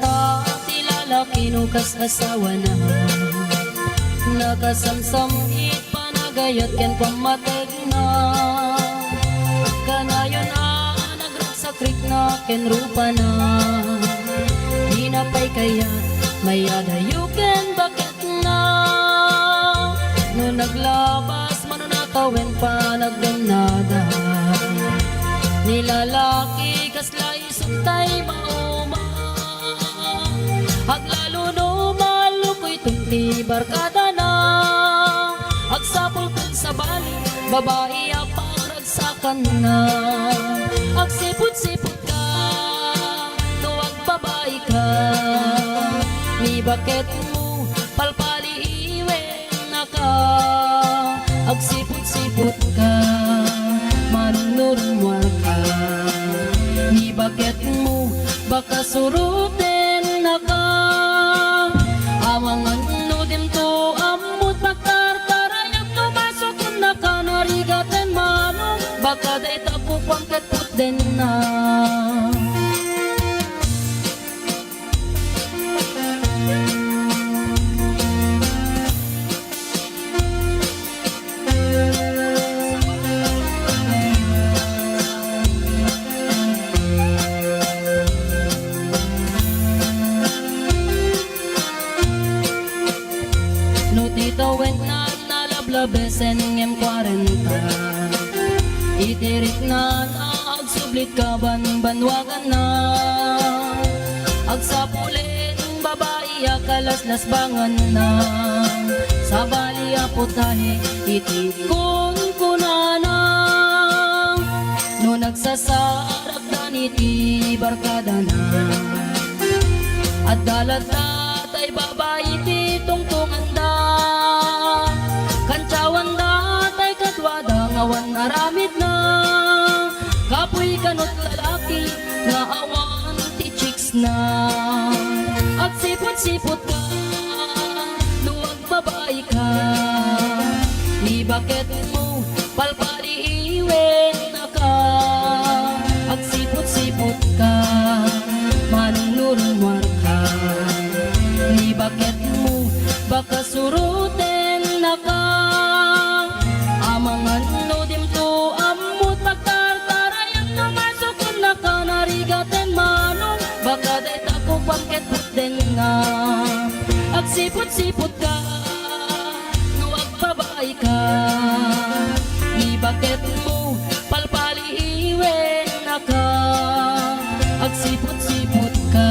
ta, ti lalaki no kas asawa na. Nakasamsamit panagayat ken pamateg na. Kanayon na nagrag sa krik na ken rupa na. Di na pay kaya may adayo ken bakit na. No naglabas manunatawen pa nagdanada. Nilalaki kasla isog tay mauma. Aglalo no malukoy tungti barkada na. Agsapol kun sa bali, babae aparagsakan na. Agsipot-sipot ka, tuwag babae ka. Ni bakit mo palpali iwen na ka. Agsipot-sipot ka, manunurumwar ka. Ni bakit mo baka surutin na ka. Awangan no dim to amut magtartarayag no masok na ka narigaten manong baka day tapupang ketput din na. Tawin na nalablabesen ngem 40. Itirik na agsublit ka banwagan na. Agsapulin babae akalaslas bangan na. Sa bali aputahe itikon kunana. No nagsasarap dan iti barkada na. At dalata tay babae ti tungtungan da. Kancawan da tay katwada ngawan aramid na. Kapoy kanot lalaki nga awan ti chicks na. At sipot-sipot ka, luwag babae ka. Ni bakit mo palpali iwen na ka. At sipot-sipot ka, manunurumwar ka. Ni bakit mo baka surutin na ka. Amangan no dim to amut magtartarayag na masukon na ka narigaten manong baka day takupang ketput din na. Agsipot-sipot ka, nuwag babae ka. Ni bakit mo palpali iwen na ka. Agsipot-sipot ka,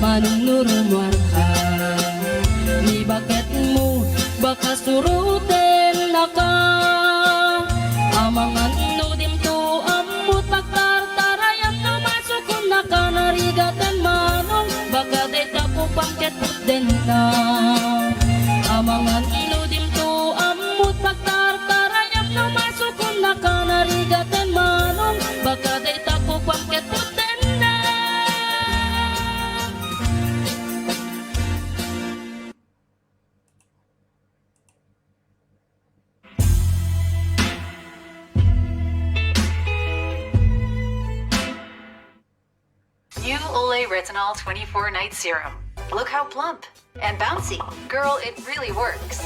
manunurumwar ka. Ni bakit mo baka surutin na ka. Amangan no dim to amut magtartarayag na masukon na ka narigaten manong baka day takupang ketput din na. Amangan no dim to amut magtartarayag na masukon na ka narigaten manong baka day takupang ketput din na. New Olay Retinol 24 Night Serum. Look how plump and bouncy. Girl, it really works.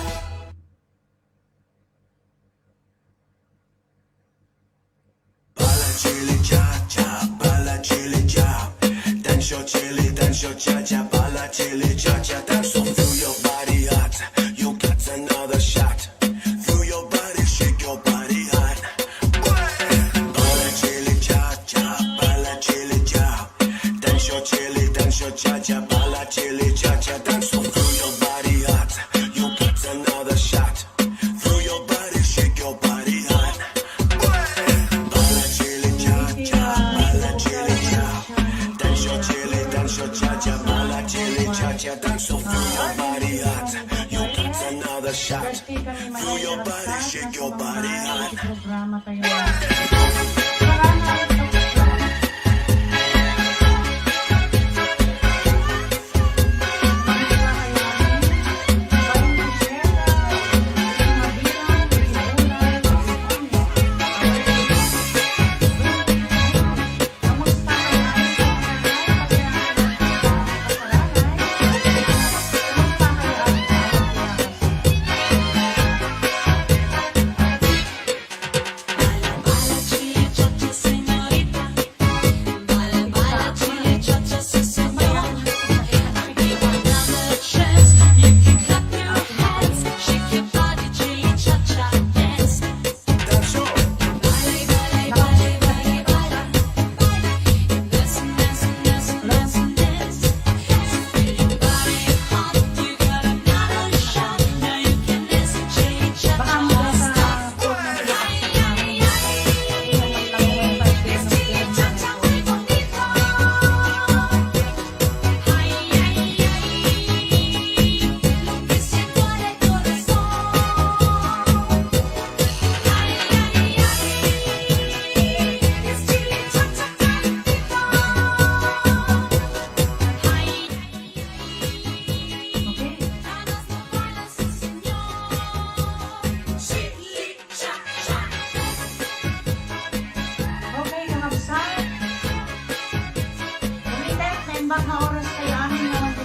Bala chili cha cha, bala chili cha. Dance your chili, dance your cha cha. Bala chili cha cha. Dance on through your body hot. You got another shot. Through your body, shake your body hot. Bala chili cha cha, bala chili cha. Dance your chili, dance your cha cha. Bala chili cha cha. Dance on through your body hot. You got another shot. Through your body, shake your body hot. Bala chili cha cha, bala chili cha. Dance your chili, dance your cha cha. Bala chili cha cha. Dance on through your body hot. You got another shot. Through your body, shake your body hot. Programa kayo.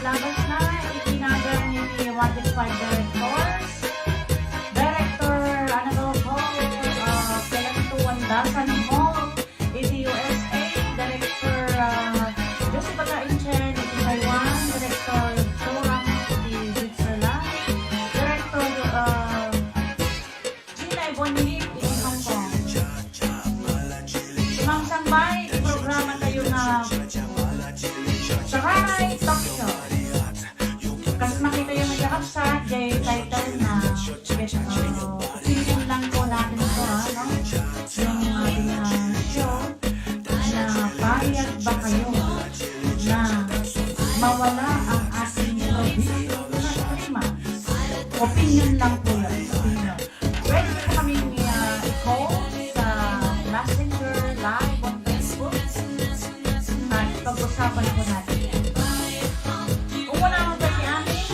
nilabas na, itinagal ni Wanted 5 directors. Director, ano daw po, Kelanto Wandasan Hall, iti USA. Director, Joseph Bagainchen, iti Taiwan. Director, Chorang, iti Switzerland. Director, Gina Ibonilip, iti Hong Kong. Ma'am Sambay, programa tayo na Saranay Talk Show. Kasi makita yung nag-upsat, jay title na opinion lang po natin ito, no? Yung ating show na payag ba kayo na mawala ang ating probinsyo na klima? Opinion lang po yan. Opinion. Pwede po kami i-call sa Messenger Live on Facebook at pag-usapan po natin. Kung wala akong pwede amin,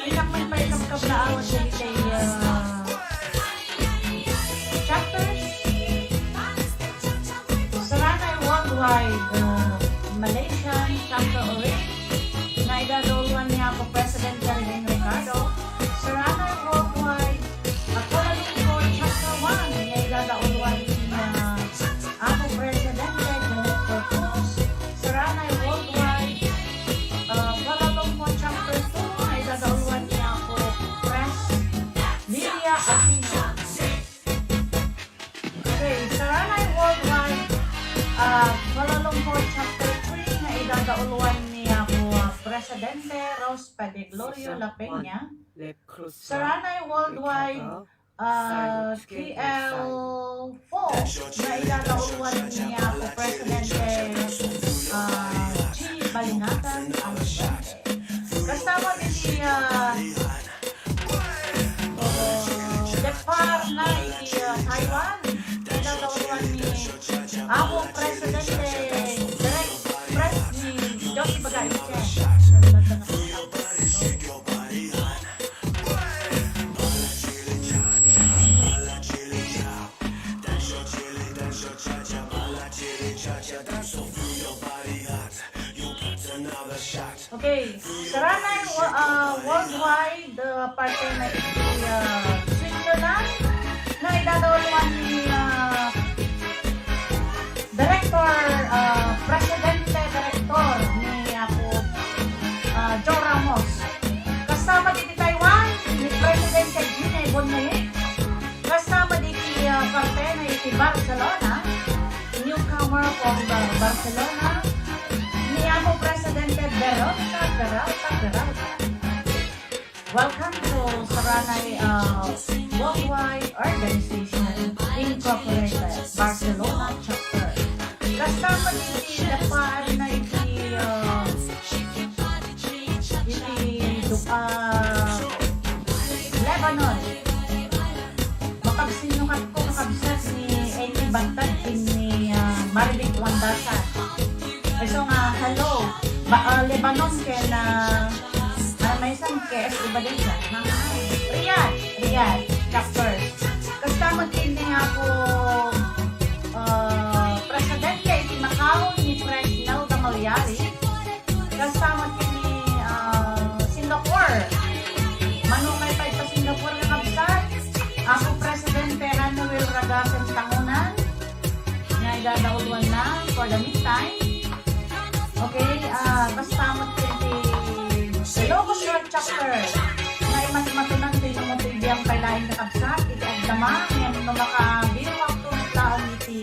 inakman pa yung kablaawat sa kay chapters. Saranay Worldwide Malaysian chapter ulit na idaduluan niya po President Ferdinand Ricardo. Saranay Worldwide Kuala Lumpur chapter 1 na idaduluan niya ako Presidente Jennifer Cruz. Saranay Worldwide Kuala Lumpur chapter 2 na idaduluan niya ako Press Lilia Aquino. Okay, Saranay Worldwide Kuala Lumpur chapter 3 na idadauluan niya po Presidente Rose Padeglorio La Peña. Saranay Worldwide KL4 na idadauluan niya po Presidente G. Balingatan Alexander. Kasama din siya Depar na Taiwan. Idadauluan ni ako Presidente Direct Press ni Joseph Bagainchen. Okay, Saranay Worldwide partner na iti Switzerland na idaduluan ni Director, Presidente Director ni Joe Ramos. Kasama dito Taiwan ni Presidente Gina Ibonilip. Kasama dito parte na iti Barcelona, newcomer from Barcelona. Niamo Presidente Veronica Peralta. Welcome to Saranay Worldwide Organization Incorporated Barcelona Chapter. Kasama dito Depar na iti Lebanon. Makabsinukat ko makabsas ni Amy Bantag ni Marivic Wandasan. So nga, hello, Lebanon ke na may isang KS iba din siya. Riyadh, chapter. Kasama din nga po Presidente iti Macau ni Fred Nelda Malyari. Kasama din ni Singapore. Manungay pa ito Singapore na kabsat. Ako Presidente Manuel Ragasan Tangunan. Nga idadauluan na for the meantime. Okay, kasama din Ilocos North Chapter na imat-matunan din ng mga kailain na kabsat iti agdama ngayon na makabiwag to ng taong iti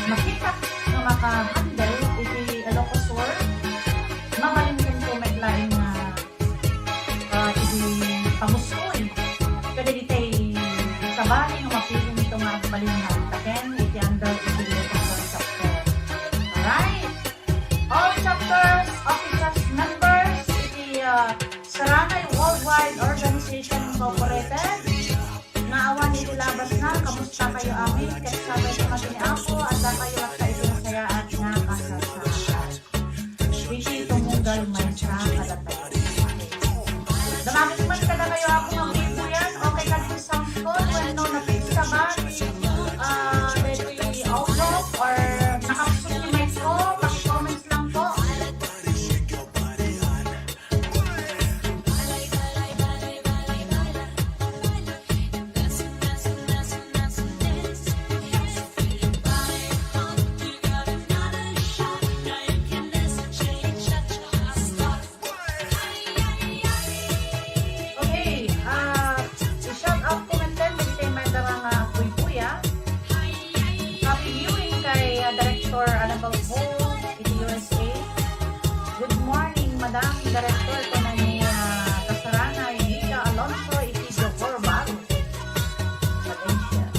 makita na makahandle iti Ilocos North mabalingin ko may lain na iti pamusoy kada iti sabali ng mapiling ito nga balingin taken iti under iti Ilocos North Chapter. Alright, all chapters, officers, members Saranay Worldwide Organization Incorporated na awan iti labas na kamusta kayo amin kasabay sa matini ako at kayo at kayo at nakasasasal iti tumugal man sa kalatay damamit man kada kayo ako ng video yan okay ka din sound code when no napisa ba iti outlook or nakapsun ni mic ko pag-comments lang po Madam Director ko na ni Kasaranay, Nika Alonso, Isidro Corbago. Valencia.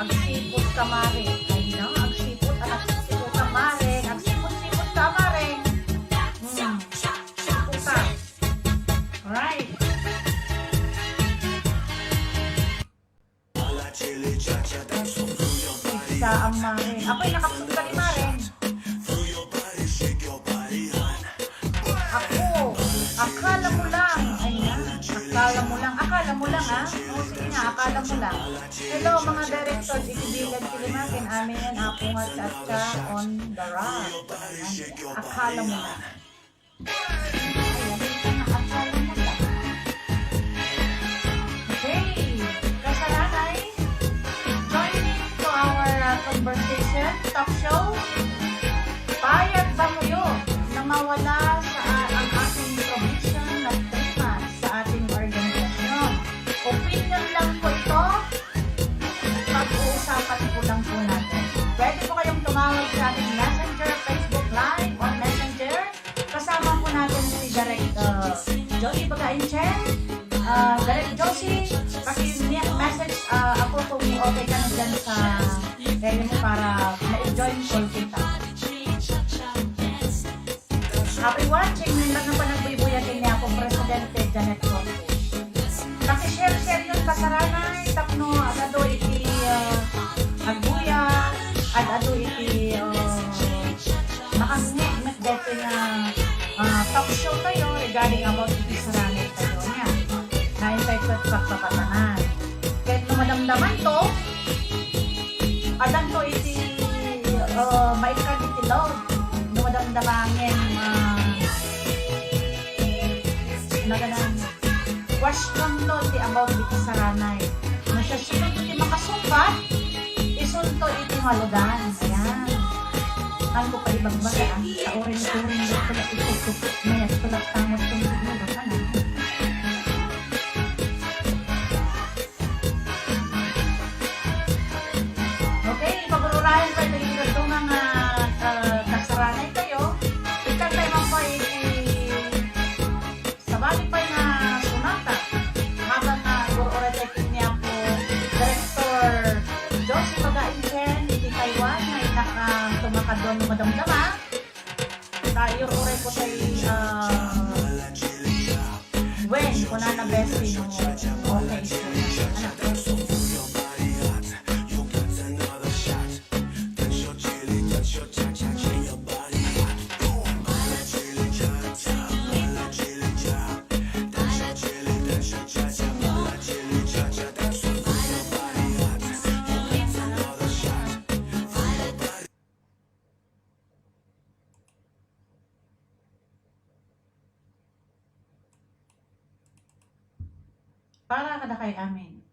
Agsipot kamare. Ay no, agsipot, agsipot kamare. Agsipot-sipot kamare. Siputa. Alright. Isa ang mare. Ako'y nakapunta ni Mare. Ako, akala mo lang. Ayan, akala mo lang ha. O sige nga, akala mo lang. Hello mga director, ikibilan kilimakin amin yan ako nga chacha on the rock. Ayan, akala mo lang. Ayan, akala mo lang. Okay, Kasaranay, joining to our conversation, talk show. Payag ba mo yun na mawala ang ating provision na Christmas sa ating organisasyon? Opinion lang po ito. Pag-uusapan po lang po natin. Pwede po kayong tumawag sa ating Messenger, Facebook Live, or Messenger. Kasama po natin si Direct Josie Bagainchen. Direct Josie, paki-message ako kung okay ka na dyan sa area mo para ma-join call kita. Happy watching, yun lang naman nagbubuyatin niya akong Presidente Janet Corte. Paki-share yun Kasaranay, tapno, agado iti agbuya, agado iti makasnek dito na talk show tayo regarding about iti Saranay tayo niya. Na-invite ko at pagpapatanan. Kahit lumadamdaman to, adan to iti maikan iti load. Lumadamdamangin naganan question to iti about iti Saranay. Na siya sunod iti makasumpat, isunto iti maludan. Ayan. Ang ko pa ibang baga, sa orin-orin dito na itutukot niya, tulak tamot kung dito na baka na. Okay, pag-ururayan pa ito mga Kasaranay kayo. Ikantay mo pa sabali pa na sunata. Habang ur-ururayan niya po Director Josie Bagainchen, hindi Taiwan, ay nakatumakadon ng madamdama. Tayo ure po tayo when kuna na besti no okay so anak. Para kada kay amin.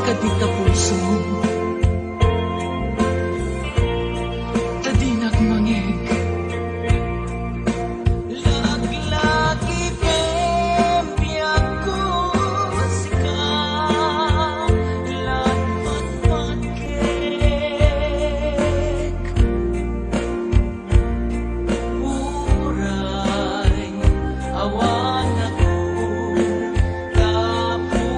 kadita puso tadinak mangig laglagi pembiak ko sika lapat patkek uray awan ako kapuso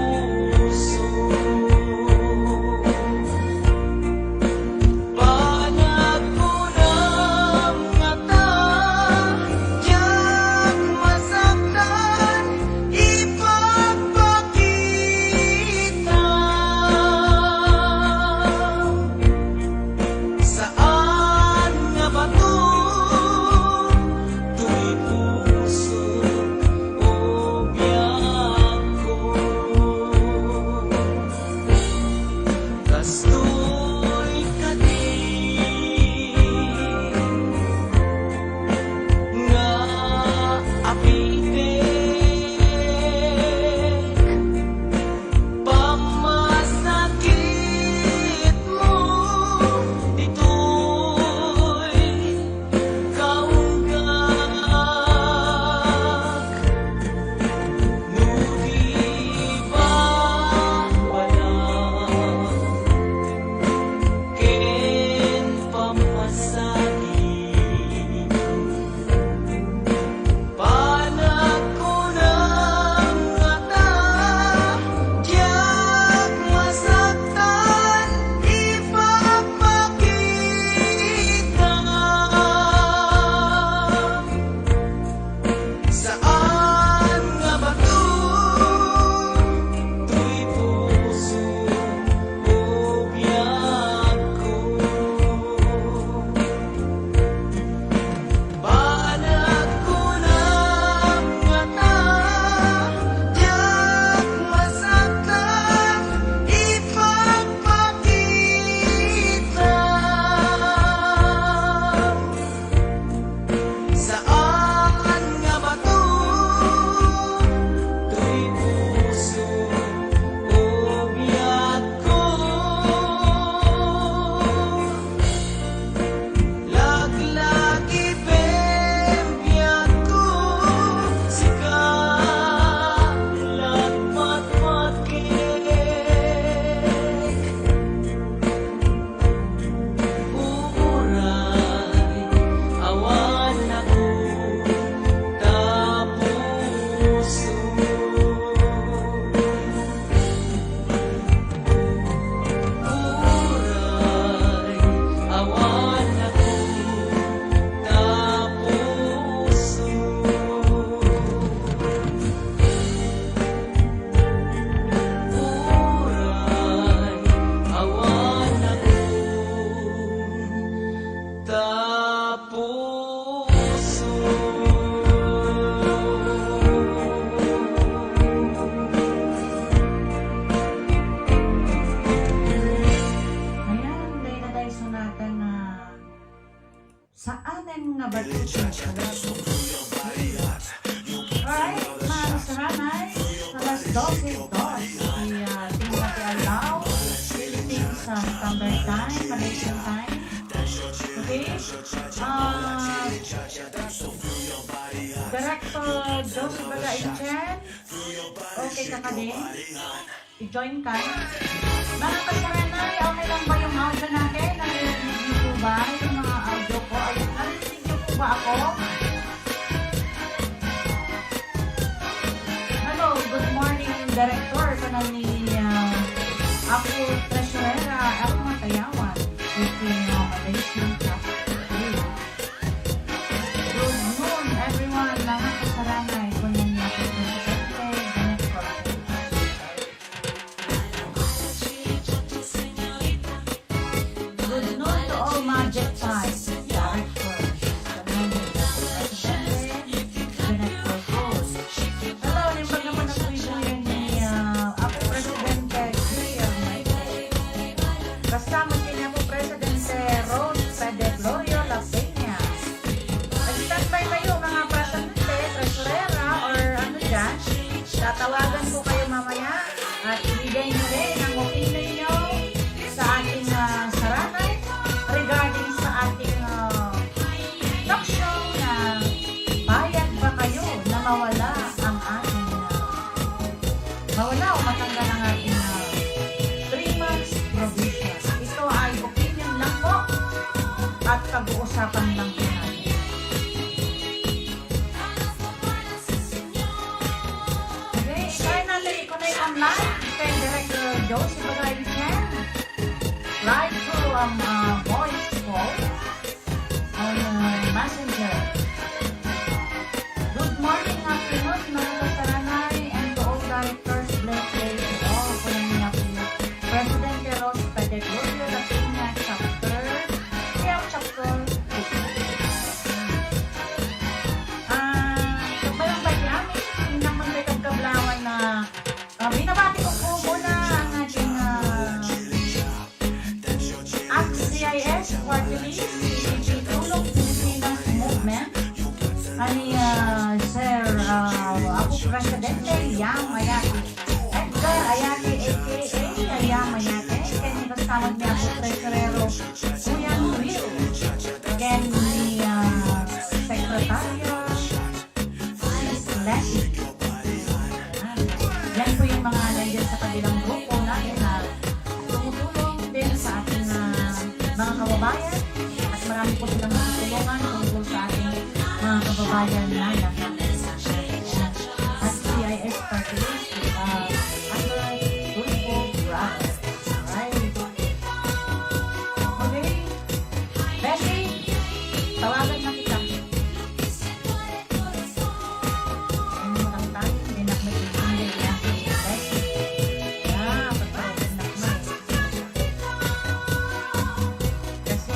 panag ko ng ngata diyak masaktan ipagpakita saan nga ba to tuy puso o biyak ko kastoy kadi nga apitek pamasakit mo ito'y kaunggak nugi ba wala ken pamasakit panag ko ng mata diyak masaktan ipagpakita saan nga ba to tuy puso o biyak ko panag ko ng mata diyak masaktan ipagpakita saan nga ba to tuy puso o biyak ko laglagi pembiyak ko sika lapat patkek uuray awan ako tapuso uuray awan ako tapuso uray awan ako tapuso. Ayan, dahil na tayo sunatan na saanan nga ba ito? Alright, mga saranay, alas 12:02, tingnan natin alaw, Philippines Standard Time, Malaysian Time. Okay? Director Joseph Baga Inchen, okay ka ka din? I-join ka? Mga kasaranay, okay lang ba yung audio natin? Narinig niyo po ba yung mga audio ko? Ayun, narinig niyo po ba ako? Hello, good morning, Director. Kanang ni ako, Treasurera, Elma Tayawan, working Malaysian Capital. Good noon, everyone. Mga kasaranay, kunin niyo ako Presidente, Janet Cortez. Good noon to all Magic Time directors. Kanang ni Presidente, Janet Cortez. Hello, limbag naman ang tuloy-tuloy ni ako, Presidente, Julia Maite. Kasama din ako, Presidente Rose Pede Glorio La Peña. Nag-standby kayo, mga Presidente, Treasurera, or ano dyan. Tatawagan ko kayo mamaya at ibigay nyo rin ang opinion reply through voice call on Messenger. Good morning, afternoon, mga kasaranay, and to all directors, blessed to all po ng mga Presidente Ros Pedegorio Latina Chapter, Kaya Chapter 2. Kabayang Bagyami, naman may kagkablawan na binabati ko po muna ang ating ACT-CIS Party List, Tulong Pilipinas Movement, ani Sir Apo Presidente Yam Ayaki, Edgar Ayaki aka Yam Ayaki, kaya kasama niya po Tresurero Kuya Will, kaya ni Sekretaryo Leslie. Yan po yung mga nandiyan sa kabilang grupo natin na tumutulong din sa ating mga kababayan at marami po silang tutulungan tungkol sa ating mga kababayan na at CIS Party List under Tulfo Brothers. Alright. Okay. Bessie, tawagan na kita. Ano mo lang tayo? Hindi na may hindi na. Bessie. Pagkaroon na naman. Kasi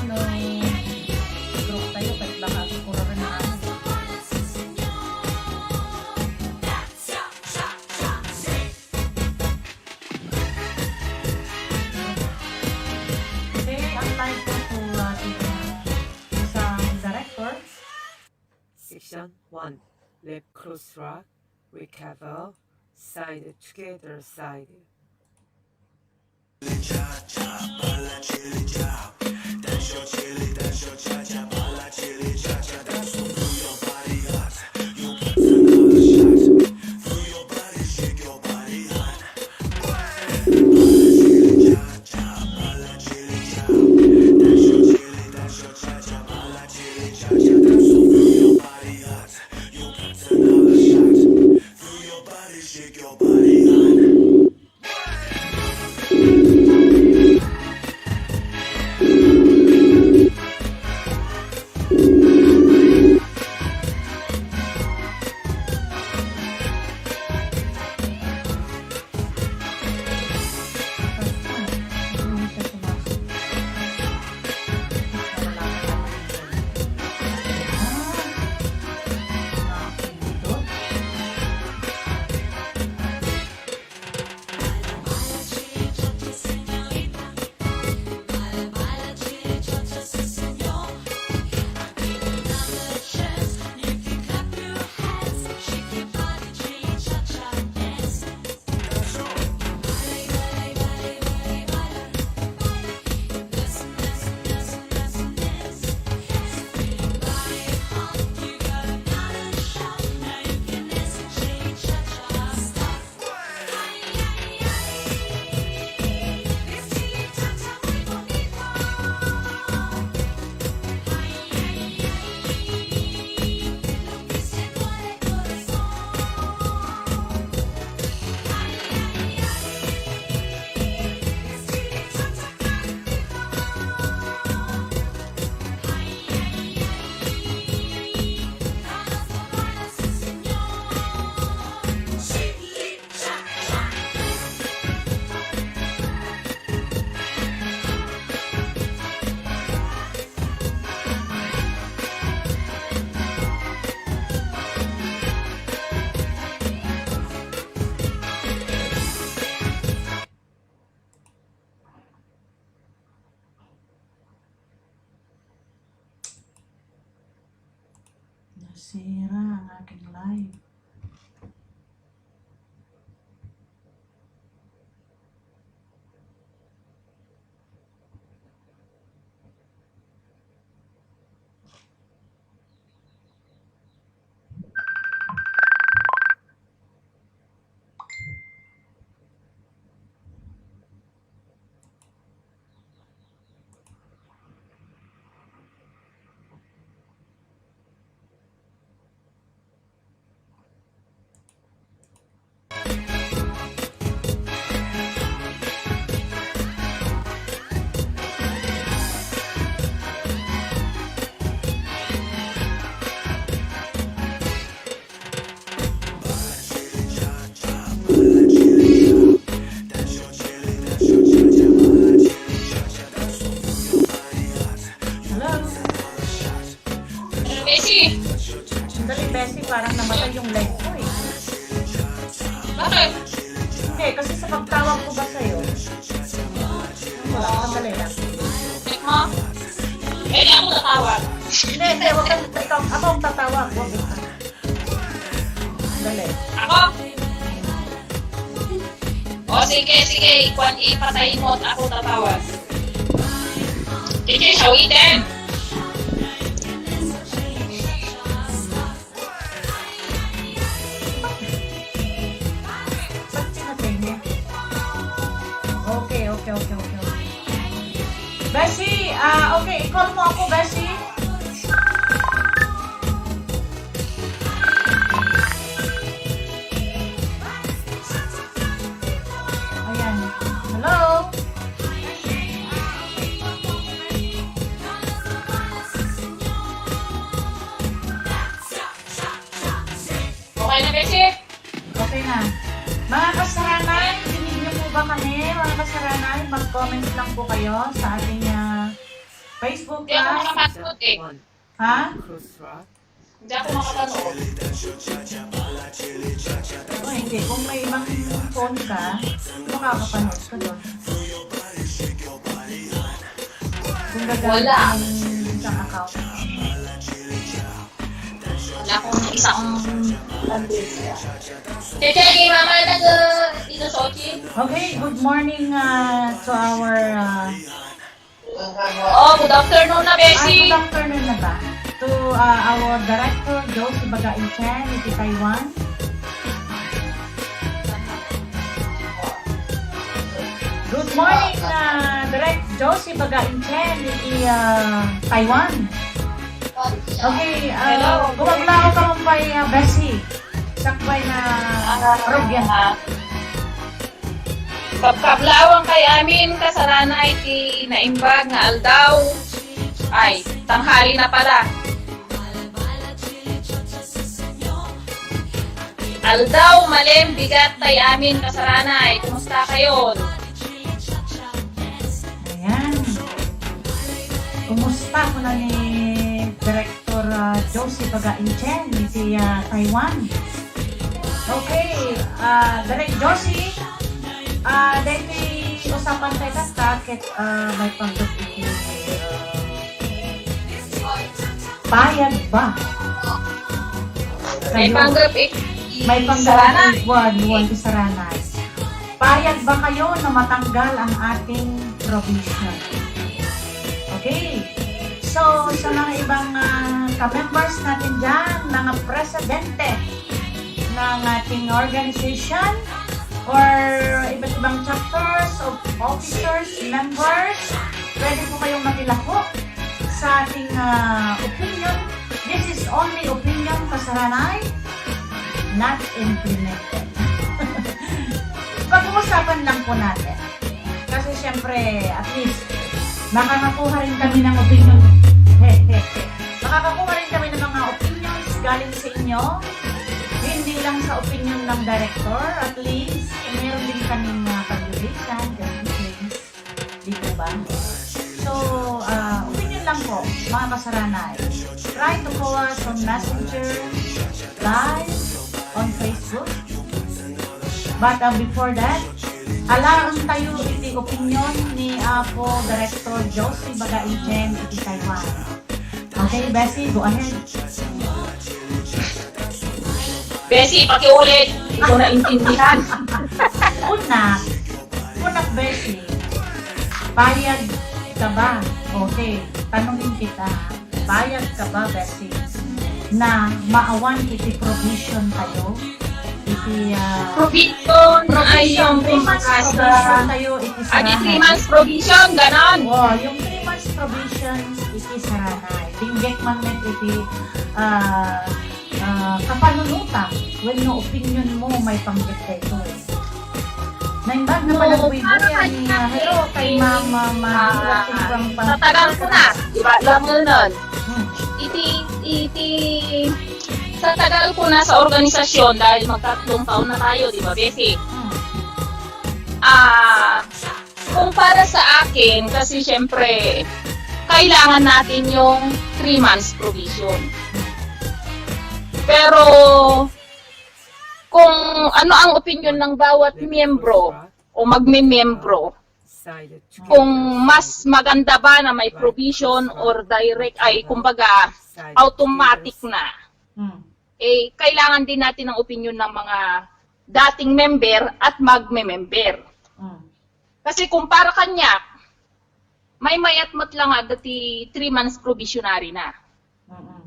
group tayo, kahit baka siguro rin na okay, ang live ko po isang director. Section 1. Left cross rock, recover, side together side. Shake your body on. Nasira ang aking live. yung live ko eh. Bakit? Hindi, kasi sa pagtawag ko ba sa'yo? Wala, sandali lang. Check mo? Pwede ako natawag. Hindi, huwag kang ikaw. Ako ang tatawag. Huwag ikaw. Sandali. Ako? O sige, ipatayin mo at ako tatawag. Sige, shawitin! Ba't pinatay niya? Okay. Beshi, okay, i-call mo ako, Beshi. Ayan. Hello? Okay na, Beshi? Okay na. Mga kasaranay, dinig niyo po ba kami? Mga kasaranay, mag-comment lang po kayo sa ating Facebook Hindi ako Live. makapanood eh. One. Ha? Cross rock. Hindi ako makapanood. O hindi, kung may ibang phone ka, makakapanood ka doon. Kung gagamit Wala. ng isang account. Wala akong isang Cheche, mama nag Tito Sochi. Okay, good morning to our Oh, good afternoon na, Beshi. good afternoon na ba? To our director, Josie Bagain Chen, iti Taiwan. Good morning, Direct Josie Bagain Chen, iti Taiwan. Okay, gumaglaw ka mong pa'y Bessie. Sakbay na Rubyan. Pagkablawang kay amin kasarana iti naimbag nga aldaw. Ay, tanghali na pala. Aldaw, malim, bigat tay amin kasarana. Kumusta kayo? Ayan. Kumusta ko na ni Director Josie Bagain Chen, iti Taiwan. Okay, Direct Josie, dahil usapan tayo ka kakit may pagdupiti payag ba? May Kayo, panggap eh. may Sarana. panggalan sa Saranay. Payag ba kayo na matanggal ang ating provision? Okay. So, sa mga ibang ka-members natin dyan, mga presidente ng ating organization or iba't ibang chapters of officers, members, pwede po kayong makilahok sa ating opinion. This is only opinion, Kasaranay, not implemented. Pag-uusapan lang po natin. Kasi syempre, at least, makakakuha rin kami ng opinion. Makakakuha rin kami ng mga opinions galing sa inyo. Hindi lang sa opinion ng director. At least, meron din kaming pag-ulisan, ganun things. Di po ba? So, opinion lang po, mga Kasaranay. Try to call us on Messenger, live, on Facebook. But before that, alarang tayo iti opinion ni Apo Director Josie Bagain Chen iti Taiwan. Okay, Bessie, go ahead. Beshi, pakiulit. Hindi ko naintindihan. Unak, Bessie. Payag ka ba? Okay, tanongin kita. Payag ka ba, Bessie, na maawan iti provision tayo? Iti, Provision ay yung 3 months provision pagkasa. tayo iti Ani 3 Saranay. months provision, ganon. Oh, yung 3 months provisions iti Saranay. Tinggek man met iti kapanunutan. When no opinion mo may panggit ito eh. Naimbag na pala buhay ni hello kay Mama Mahirap Singkwang Sa tagal ko na, diba? Alam mo nun. Hmm. Sa tagal ko na sa organisasyon dahil magtatlong taon na tayo, di ba, Beshi? Hmm. Kung para sa akin, kasi syempre, kailangan natin yung 3 months provision. Pero, kung ano ang opinion ng bawat miyembro o magme-miyembro. Sided together. Kung mas maganda ba na may provision or direct, ay kumbaga automatic na. Mm. Eh, kailangan din natin ng opinion ng mga dating member at magme-member. Mm. Kasi kung para kanya, may mayat-mat lang nga dati 3 months provisionary na. Mm.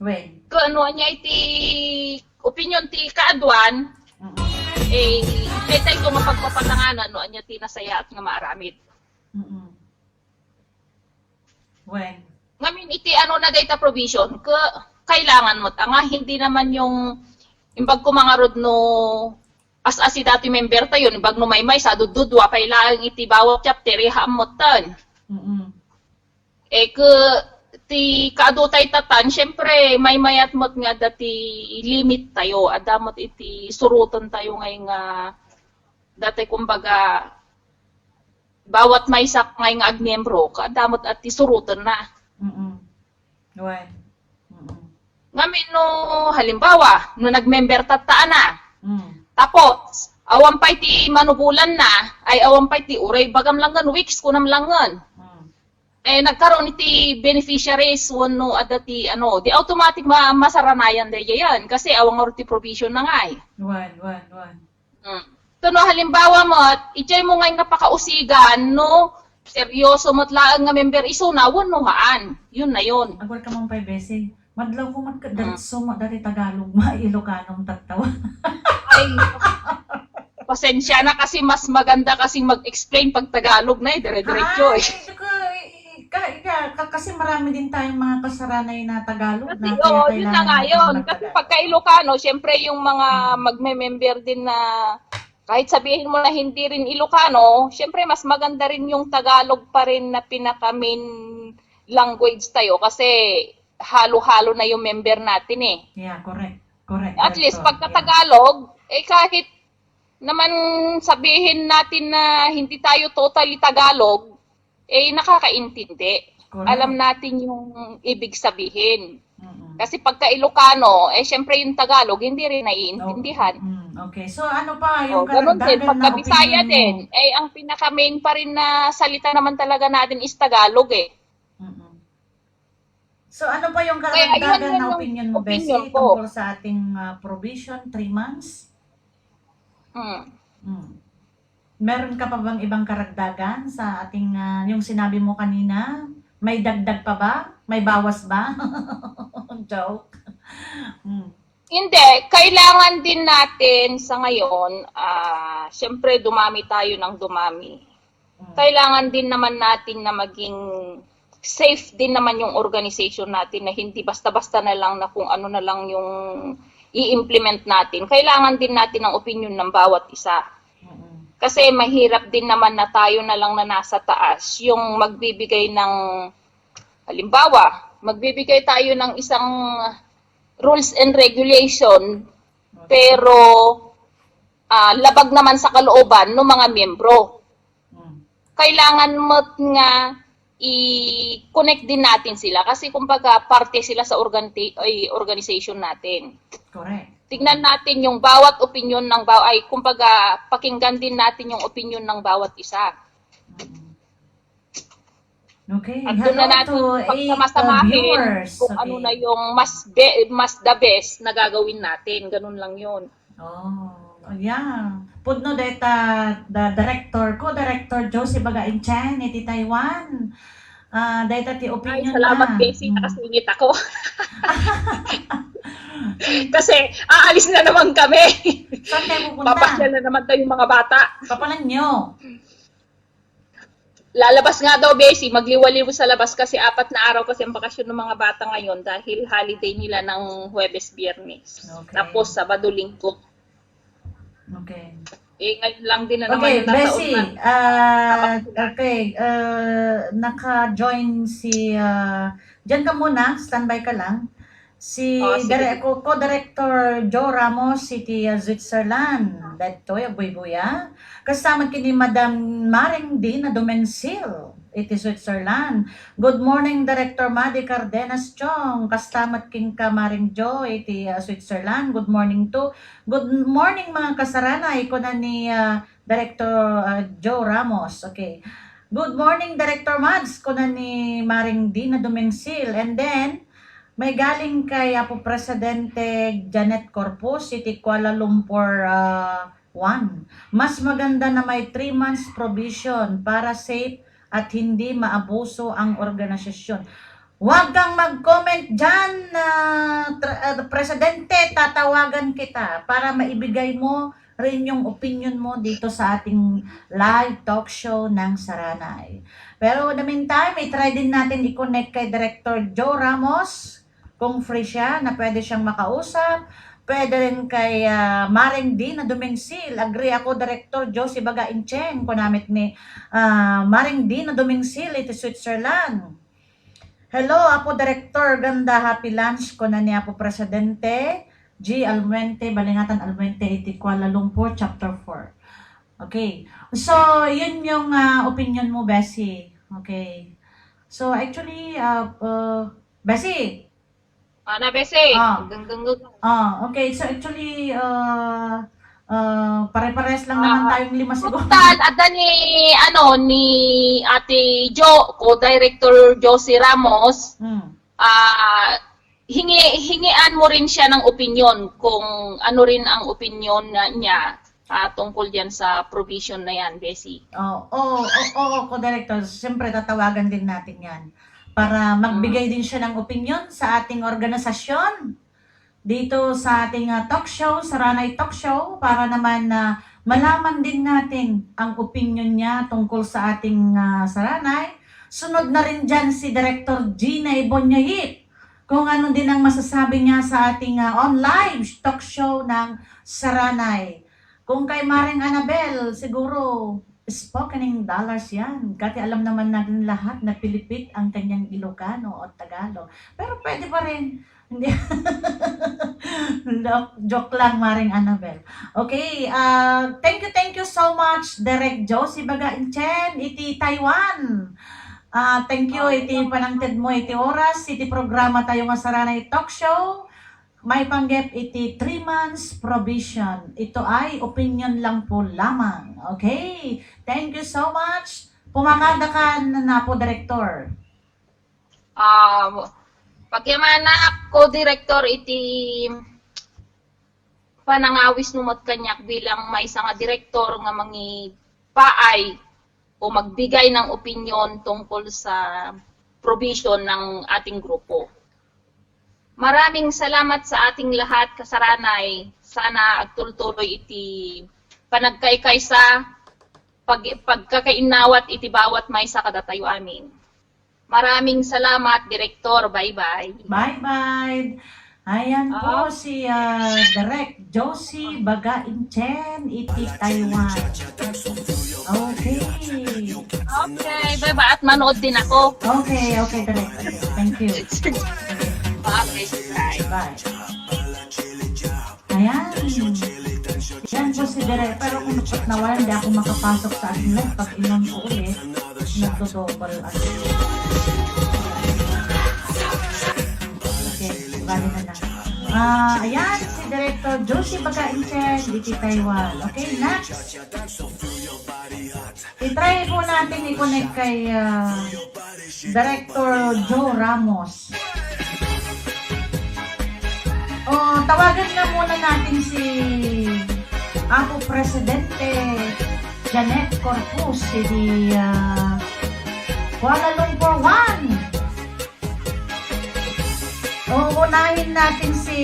Wait. Kung ano niya iti opinion ti kaadwan, Mm. eh, detay ko nga pagpapatanganan, ano niya ti nasaya at nga maaramid. Mm. When? Ngamin iti ano na data provision, kailangan mo nga hindi naman yung imbag ko mga rod no as si dati member tayo, imbag no may sa dududwa kailangan iti bawat chapter ihamotan. Mm. Eh ti kaadutay tatan, syempre may mayat mot nga dati limit tayo, adamot iti surutan tayo ngay nga dati kumbaga bawat may sak ngay nga agmiyembro, kadamot at isurutan na. Mm. When? Mm. Ngamin no, halimbawa, no nag-member tataan na, Mm. tapos, awan pa iti manubulan na, ay awan pa iti uray bagam langan, weeks kunam langan. Mm. Eh, nagkaroon iti beneficiaries, wano, adati, ano, di automatic masaranayan de yan, kasi awang orti provision na nga eh. When? Ito no, halimbawa mo, itchay mo ngayon napakausigan, no, seryoso mo't laang nga member isuna, wano haan, yun na yun. Agwal ka mong 5 beses. Madlaw ko magkadatso mo dati Tagalog ma Ilocanong tagtawa. Ay, pasensya na kasi mas maganda kasing mag-explain pag Tagalog na eh, dire-diretso eh. Kasi marami din tayong mga kasaranay na Tagalog Kasi na oo, yun na nga yun. Kasi magtagalog. pagka Ilocano, syempre yung mga magme-member din na kahit sabihin mo na hindi rin Ilocano, syempre mas maganda rin yung Tagalog pa rin na pinaka-main language tayo kasi halo-halo na yung member natin eh. Yeah, correct. Correct. At least Correct. pagka Tagalog, eh kahit naman sabihin natin na hindi tayo totally Tagalog, eh nakakaintindi. Correct. Alam natin yung ibig sabihin. Mm-mm. Kasi pagka Ilocano, eh syempre yung Tagalog, hindi rin naiintindihan. Okay. So ano pa O, yung ganun din, karagdagan pagka na Bisaya opinion mo? din, eh ang pinaka-main pa rin na salita naman talaga natin is Tagalog eh. Mm-mm. So ano pa yung Kaya, karagdagan yun na yung opinion mo, Bessie, opinion ko. tungkol sa ating provision, 3 months? Hmm. Meron ka pa bang ibang karagdagan sa ating, yung sinabi mo kanina? May dagdag pa ba? May bawas ba? Joke. Hindi, kailangan din natin sa ngayon, syempre dumami tayo ng dumami. Kailangan din naman natin na maging safe din naman yung organization natin na hindi basta-basta na lang na kung ano na lang yung i-implement natin. Kailangan din natin ang opinion ng bawat isa. Kasi mahirap din naman na tayo na lang na nasa taas yung magbibigay ng, halimbawa, magbibigay tayo ng isang rules and regulation pero labag naman sa kalooban ng mga miyembro. Kailangan mo nga i-connect din natin sila kasi kumbaga parte sila sa organization natin. Correct. Tignan natin yung bawat opinion ng kumbaga pakinggan din natin yung opinion ng bawat isa. Okay. At doon na natin pagkamasamahin viewers. kung ano na yung mas the best na gagawin natin. Ganun lang yun. Oh, yeah. Pudno data the co-director Josie Bagain-Chan iti Taiwan. Data ti Ay, opinion salamat na. Casey, nakasingit ako. Kasi aalis na naman kami. Saan kayo pupunta? Papasya na naman tayo mga bata. Papalan nyo. Lalabas nga daw, Bessie, magliwaliw sa labas kasi 4 na araw kasi ang bakasyon ng mga bata ngayon dahil holiday nila ng Huwebes, Biyernes. Okay. Tapos Sabado, Linggo. Okay. Eh, ngayon lang din na naman Okay, yung nasa Bessie, una. naka-join si, dyan ka muna, standby ka lang. Si Sige. co-director Joe Ramos, City Switzerland. Dito, buya-buya. Kasama kini Madam Maring din na Domensil. iti Switzerland. Good morning, Director Madi Cardenas Chong. Kastamat king kamaring Jo, iti Switzerland. Good morning to. Good morning mga kasaranay ko na ni Director Joe Ramos. Okay. Good morning, Director Mads ko na ni Maring Dina Dumengsil. And then, may galing kay Apo Presidente Janet Corpus, iti Kuala Lumpur 1. Mas maganda na may 3 months provision para safe at hindi maabuso ang organisasyon. Huwag kang mag-comment dyan, Presidente, tatawagan kita para maibigay mo rin yung opinion mo dito sa ating live talk show ng Saranay. Pero in the meantime, i-try din natin i-connect kay Director Joe Ramos kung free siya, na pwede siyang makausap. Pwede rin kay Maring D na Dumengsil. Agree ako, Director Josie Baga Inchen, kunamit ni Maring D na Dumengsil, iti Switzerland. Hello, Apo Director, ganda, happy lunch ko na ni Apo Presidente G. Almuente, Balingatan Almuente, iti Kuala Lumpur, Chapter 4. Okay. So, yun yung opinion mo, Bessie. Okay. So, actually, Bessie. Bese. Ah. Gang. Okay. So, actually, pare-pares lang naman tayong 5 siguro. Total, ada ni Ate Jo, co-director Josie Ramos, hingian mo rin siya ng opinion kung ano rin ang opinion niya tungkol diyan sa provision na yan, Bessie. Oo, co-director. Siyempre, tatawagan din natin yan para magbigay din siya ng opinion sa ating organisasyon dito sa ating talk show, Saranay Talk Show, para naman malaman din natin ang opinion niya tungkol sa ating Saranay. Sunod na rin dyan si Director Gina Ibonyahit, kung ano din ang masasabi niya sa ating online talk show ng Saranay. Kung kay Maring Annabel, siguro spoken dollars yan. Kasi alam naman natin lahat na Pilipit ang kanyang Ilocano o Tagalog. Pero pwede pa rin. Hindi. Joke lang, Maring Annabel. Okay, thank you so much, Direk Josie Baga Inchen, iti Taiwan. Thank you, iti panangted mo, iti oras, iti programa tayo nga Saranay Talk Show. May panggap iti 3 months provision. Ito ay opinion lang po lamang. Okay? Thank you so much. Pumakada ka na po, Director. Pagyamana co-director iti panangawis numot kanyak bilang may isa nga direktor nga mangi paay o magbigay ng opinion tungkol sa provision ng ating grupo. Maraming salamat sa ating lahat, kasaranay. Sana agtultuloy iti panagkaykaysa, pagkakainawat iti bawat may sa kadatayo amin. Maraming salamat, Direktor. Bye-bye. Bye-bye. Ayan po si Direk Josie Baga Inchen, iti Taiwan. Okay. Okay, bye-bye. At manood din ako. Okay, Direk. Thank you. Okay, bye. Bye. Ayan. Yan po si Direk. Pero kung nawalan, hindi ako makapasok sa ating live. Pag inon ko ulit, nagtotobal ako. Okay, bali na lang. Ayan, si Director Josie Baga Inchen, dito Taiwan. Okay, next. I-try po natin i-connect kay Director Joe Ramos. Tawagan na muna natin si Apo Presidente Janet Corpus, di Kuala Lumpur 1. Unahin natin si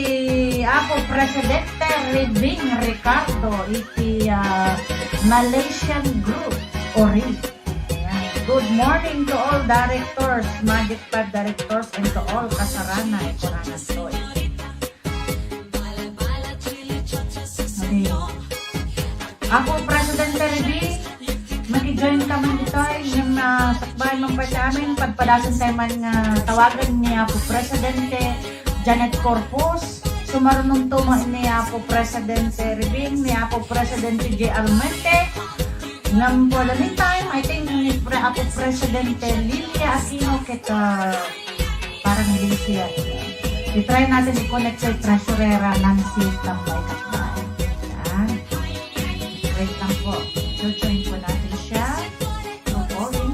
Apo Presidente Ribing Ricardo, iti Malaysian Group, Ori. Good morning to all directors, Magic Pad directors, and to all kasaranay, Koranas Toy. Okay. Ako, Presidente Ribing, maki-join kami dito yung sakbay mong pwede amin, pagpadasan tayo man tawagan ni Apo Presidente Janet Corpus, sumarunong tuma ni Apo Presidente Ribing, ni Apo Presidente J. Almente. For the meantime, I think Apo Presidente Lilia Aquino kita parang hindi siya. I-try natin i-connect sa Treasurera Nancy Tambay Katbay. Yan. Wait lang po. So-join po natin siya. So, calling.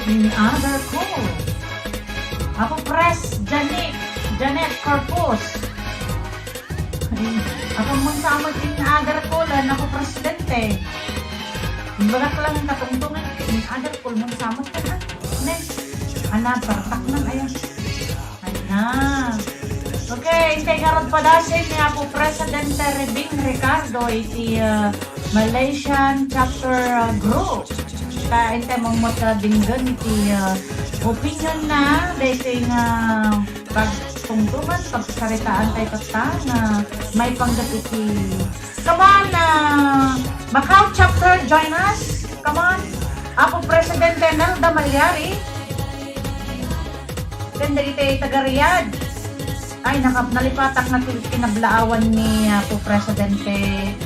In other call, Apo Pres Janet Corpus. Ako mong sama in other call, Apo Presidente. Bagat lang katungtungan, in other call mong sama ka na. Next, partak na, ayun. Ana. Okay, intay karot pa dasin ni Apo Presidente Rebing Ricardo, iti Malaysian Chapter Group. Intay mong matadinggan iti opinion na dahil nga pagtungtungan, pagsaritaan tayo tata na may panggat iti. Come on, Macau Chapter, join us. Come on. Apo Presidente Nelda Malyari. Ganda iti taga-Riyadh. Ay, nalipatak na kinablaawan ni Apo Presidente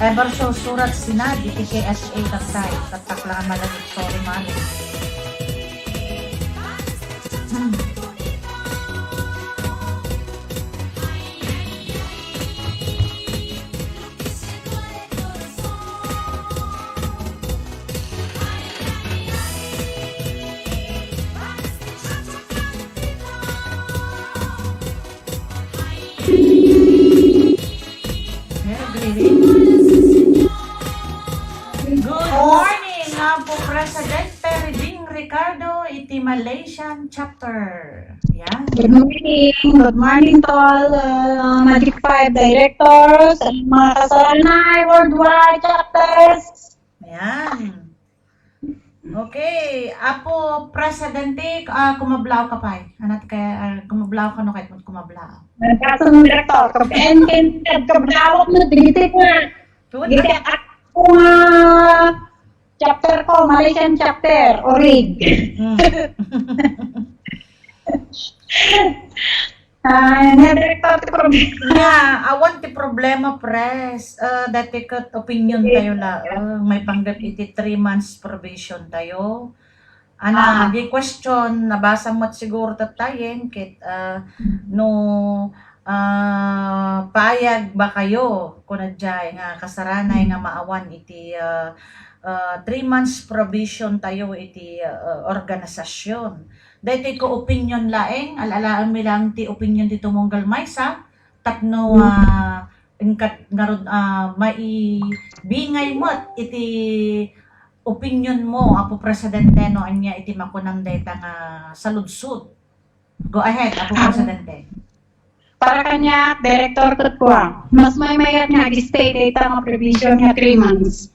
ever so surat sinad iti KSA tatay. Tataklaan malagit, sorry mali. Good morning, Apo Presidente Rebing Ricardo, iti Malaysian Chapter. Yan. Good morning. Good morning to all Magic 5 directors and mga kasalanay worldwide chapters. Yan. Okay, Apo Presidente, kumablaw ka pa. Anat kaya, kumablaw ka no kahit kumablaw. Nagkasang director, kabenken, kabdawak na, dito ko na. Tuwad Dito na. ako nga chapter ko, Malaysian chapter, Orig. Na director, ti problema. Yeah, awan ti problema, pres. Dati kat opinion tayo la. May panggap iti 3 months probation tayo. Di question, nabasa mo't siguro tatayin, kit no payag ba kayo kung nadjay nga kasaranay nga maawan iti 3 months probation tayo iti organisasyon. Dahil ko opinion laeng, alalaan mi lang ti opinion ti tumunggal maysa, tapno ingkat narod maibingay mo't iti opinion mo, Apo Presidente, no, anya iti makunang data nga saludsud. Go ahead, Apo Presidente. Para kanya, director ko mas may mayat nga, stay data nga provision nga 3 months.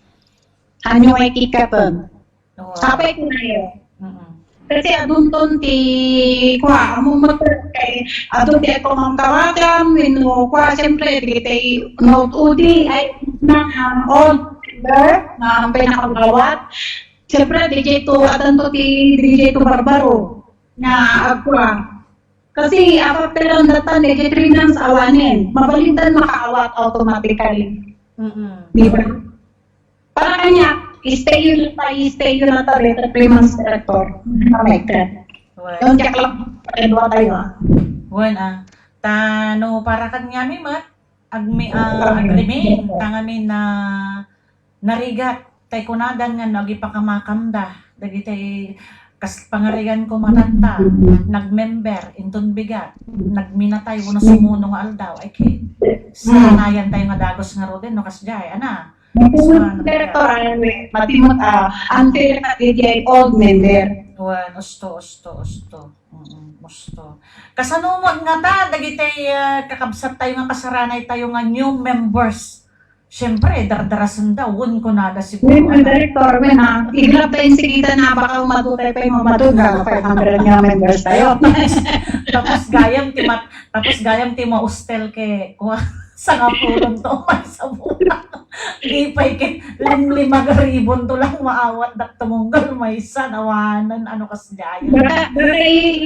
Ano ay kikatan? Kapay ko na yun. Kasi adunton ti kwa amo motor kay adun ti ako mang tawagan wino kwa siyempre ti note udi ay na old na ang pinakagawat siyempre DJ to adanto ti DJ to Barbaro na agwa kasi after ang datan DJ 3 months awanin mabalintan makaawat automatically di ba para kanya stay yun na tayo, 3 months director. Like that. Don't check lang, dalawa tayo. Bueno, tano para kanya mi mat, agreement, tangamin na narigat, tay kunadan nga, nagipakamakamda, dagiti kas pangarigan ko matanta, nagmember, intun bigat, nagminatay, uno sumuno nga aldaw, ay kay, sanayan tayo nga dagos nga rodin, no kasjay, ana. Director, matimot until DJ old member. Wan, usto. Kasano mo nga ta, dagitay kakabsat tayo nga kasaranay tayo nga new members. Siyempre, dardarasan daw, wun ko nada siguro. Ang director, iglap tayo sigita na baka matutay pa yung matuga, 500 nga members tayo. Tapos gayam ti maustel ke sa kapulong to may sabuna. Di pa ke 5,000 to lang maawat dak tumunggal may sanawanan ano kas gayam. Baka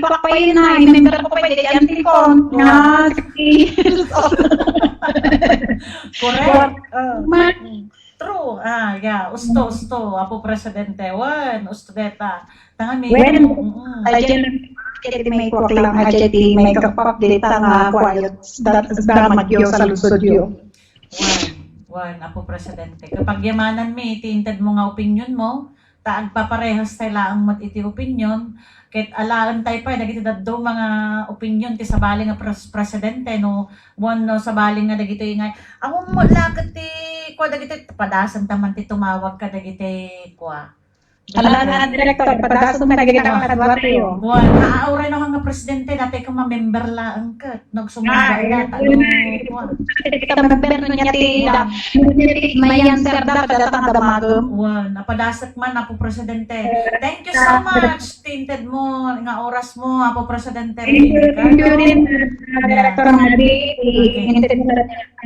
ipakpay na, member ko pa yung antikon na Correct. Ma- True. Yeah. Usto. Apo presidente. Usto deta. Tangan may... Aja may kwak lang, aja di may kapag-update nga quiet, dahil magyo sa lusod yun. Apo presidente. Kapag yamanan mi, tinted mo nga opinion mo, taag paparehas tayo lang mat iti opinion, kahit alaan tayo pa, dagiti daddo mga opinion ti sabali nga presidente, no, no sabali nga dagiti nga, ako mo lagat ti, dagiti, padasan taman ti tumawag ka dagiti, Alala, director, padasan mo nagigita ka kadwa tayo. Naauray na nga presidente, dati ka ma-member lang ka, nagsumanda na, Kita member niya ti mayan sir datang damagom. Napadasat man, Apo Presidente. Thank you so much, tinted mo, nga oras mo, Apo Presidente. Thank you din, Director Madi. Inintid mo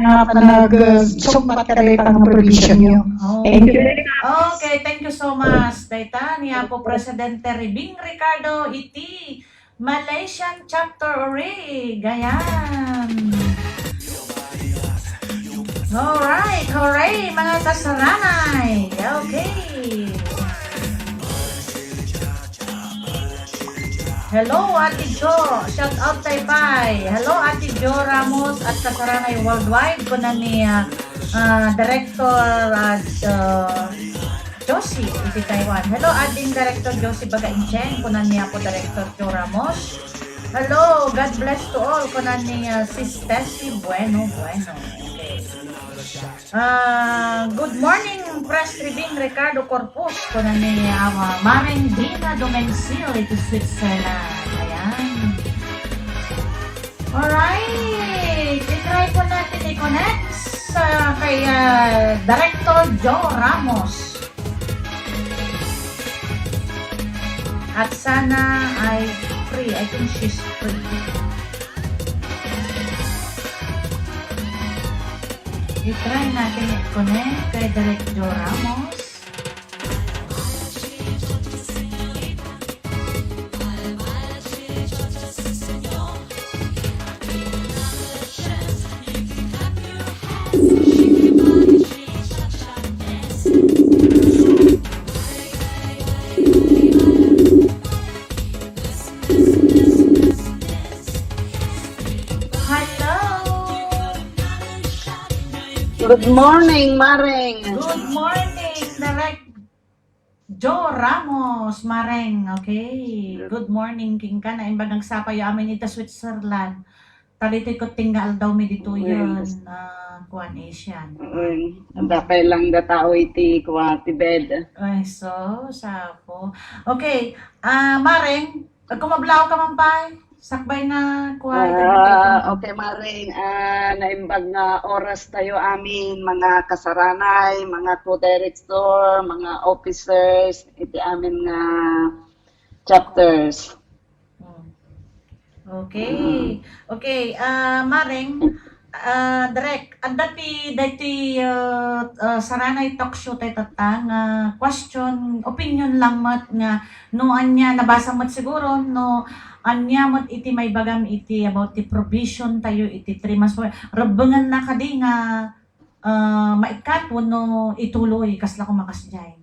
na nag-sumbat ka rin pang provision nyo. Thank you. Okay, thank you so much. Dayta ni Apo Presidente Ribing Ricardo iti Malaysian Chapter Ori. Gayan. Alright, hooray mga kasaranay. Okay. Hello, Ate Jo. Shout out tayo pay. Hello, Ate Jo Ramos at kasaranay worldwide. Kuna ni Director Josie, iti Taiwan. Hello, ating Director Josie Bagainchen. Kuna niya po Director Jo Ramos. Hello, God bless to all. Kuna ni Sis Tessie Bueno. Okay. Good morning, Press Ribing Ricardo Corpus. Kuna ni Maring Dina Domencil, iti Switzerland. Ayan. Alright. I-try po natin i-connect kay Director Jo Ramos. At sana ay free. I think she's free. I-try natin i-connect kay Director Ramos. Good morning, Maring. Good morning, Direct Jo Ramos, Mareng. Okay. Good morning, King ka na. Imbagang sapayo amin ita Switzerland. Talito'y ko tinggal daw mi dito yun. Kuan Asian. Dapay lang da tao iti kuha ti bed. Ay, so, sapo. Okay. Mareng, kumablaw ka man pa. Sakbay na kuha. Okay, Maring. Naimbag nga oras tayo amin, mga kasaranay, mga co-director, mga officers, iti amin nga chapters. Okay. Okay, Mareng, Direk, ang dati saranay talk show tayo tatang, question, opinion lang mat nga, no anya, nabasa mat siguro, no, anya mat iti may bagam iti about the provision tayo, iti 3 months for, rabangan na kadi nga, maikat, no, ituloy, kasla ko makasjay.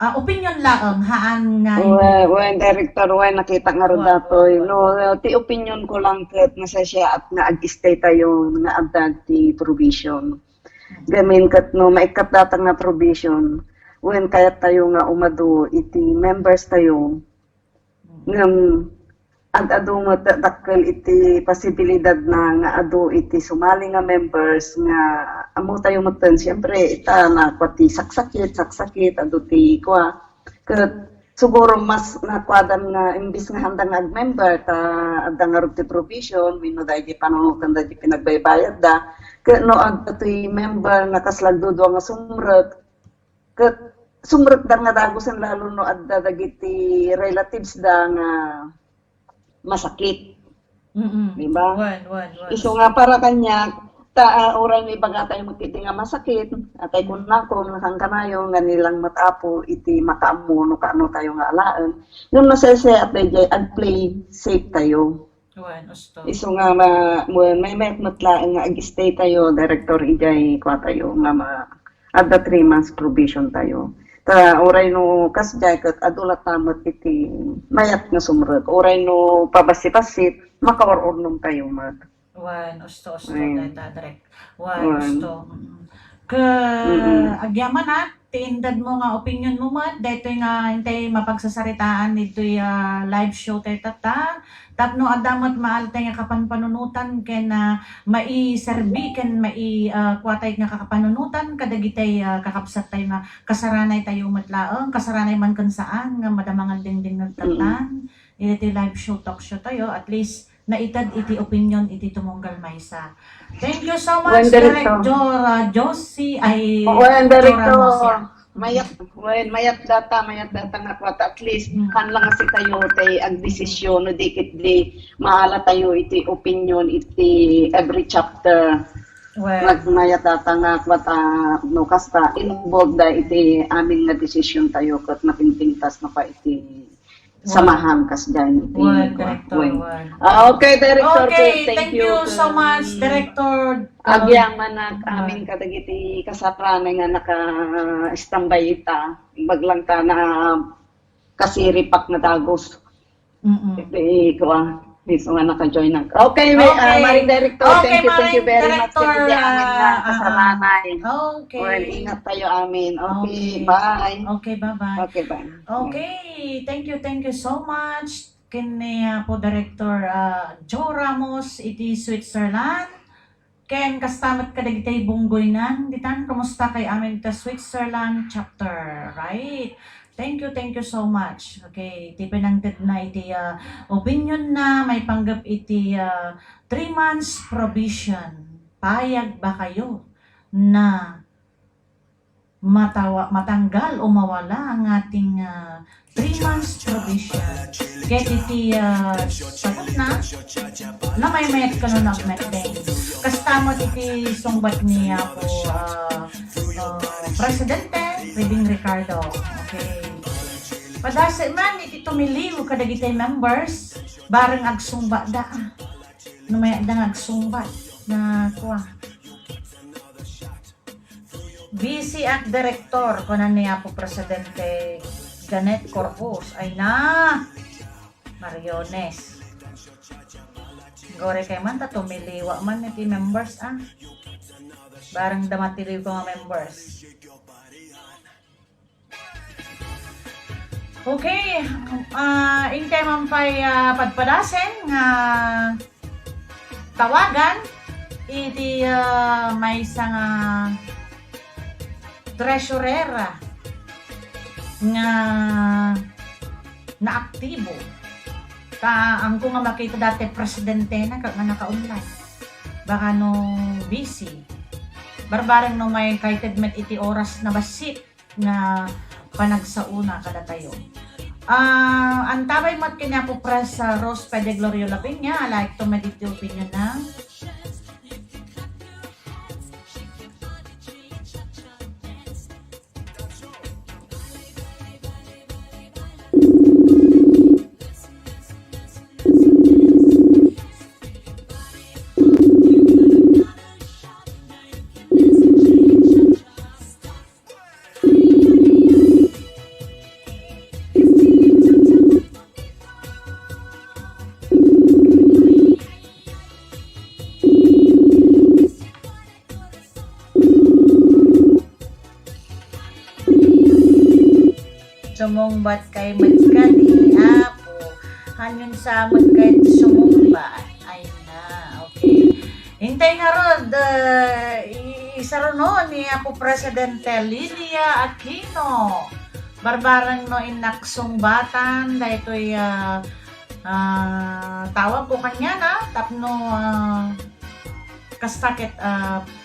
Opinion lang, haan nga. When director, when nakita nga rin datoy, no, ti opinion ko lang kat nga sa siya at nga ag-stay tayo nga agdag ti provision. Gamin kat no, maikat data nga provision, when kaya tayo nga umado, iti members tayo, ng ado mo dakkel iti posibilidad na nga ado iti sumali nga members nga amo tayo moten siyempre ita na kwati saksakit ado ti kwa ket siguro mas nakwadan nga imbis nga handang ag-member ta adda nga rugti provision wino da di panunutan da di pinagbaybayad da ket no adda toy member nga kaslagdudo nga sumrek ket sumrek da nga dagusan lalo no adda dagiti relatives da nga masakit. Di ba? Wan. Iso nga para kanya oray may bagata yung magkiti nga masakit atay kun nako nakang kanayo nga nilang matapo iti makaamu no kaano tayo nga alaan yung nasese at jay ag play safe tayo Wan, usto. iso nga may matlaeng nga ag-stay tayo director ijay kwa tayo nga adda 3 months provision tayo ta oray no kasjay ket adulat tamat iti mayat nga sumrek oray no pabasi-basit makawarornom tayo mat. Wan, usto, Ayun. data direct. Wan, Wan. usto. Agyaman na, tiindad mo nga opinion mo man, dito nga hintay mapagsasaritaan dito live show tayo tata. Tapno adamat maal tayo nga kapanpanunutan ken mai-serbi ken kuatay nga kakapanunutan kadagitay kakapsat tayo nga kasaranay tayo matlaeng, kasaranay man kan saan nga madamangan dingding nagtatan. Iti live show talk show tayo at least naitad iti opinion iti tumunggal maysa. Thank you so much, Director Josie ay Director mayat data nga kwata at least kanlang nga si tayo tay ag desisyon no dikit di maala tayo iti opinion iti every chapter mayat data nga kwata no kasta involved da iti amin nga desisyon tayo ket napintingtas na pa iti samahan kas dyan. Director. Okay, Director. Okay, thank you so much, Director. Agyaman na amin kadagiti kasapranay nga naka-standby ita. Baglang ta na kasiripak na dagos. Iti ko miso nga naka-join na. Okay, Maring Director. Okay, thank you very much. Director, Kaya amin nga kasaranay. Okay. Well, ingat tayo amin. Okay, bye. Okay, bye-bye. Okay, bye. Okay, thank you so much. Kini po Director Joe Ramos, iti Switzerland. Ken kastamat kadagitay bunggoynan. Ditan, kumusta kay amin ta Switzerland chapter, right? Thank you so much. Okay, iti pinangted na iti opinion na may panggap iti 3 months provision. Payag ba kayo na matanggal o mawala ang ating 3 months provision? Kaya iti sagot na may mayat ka nun nagmeteng. Kastamot iti sungbat niya po Presidente Riding Ricardo. Okay. Padasa man iti tumiliw kadagitay members bareng agsumba da. Numaya da agsumba na kuha. Busy at Director kunan niya po Presidente Janet Corpus ay na Mariones. Gore kay man ta tumiliwa man iti members bareng damatiliw ko nga members. Okay, intay man pa'y padpadasen nga tawagan iti may isang treasurer nga naaktibo. Ang ko nga makita dati presidente na nga naka-online. Baka no busy. Barbareng no may kaitedmet iti oras na basit nga panagsauna kada tayo. Ang tabay mat kanya po press Rose Pede Glorio Lapinya. I like to medit opinion na. Sumungbat kay Matkadi Apo. Hangin sa kay sumungbat. Ay na, okay. Hintay nga rod, isa ron ni Apo Presidente Lilia Aquino. barbaran no inaksong batan daytoy tawag ko kanya na tapno kastakit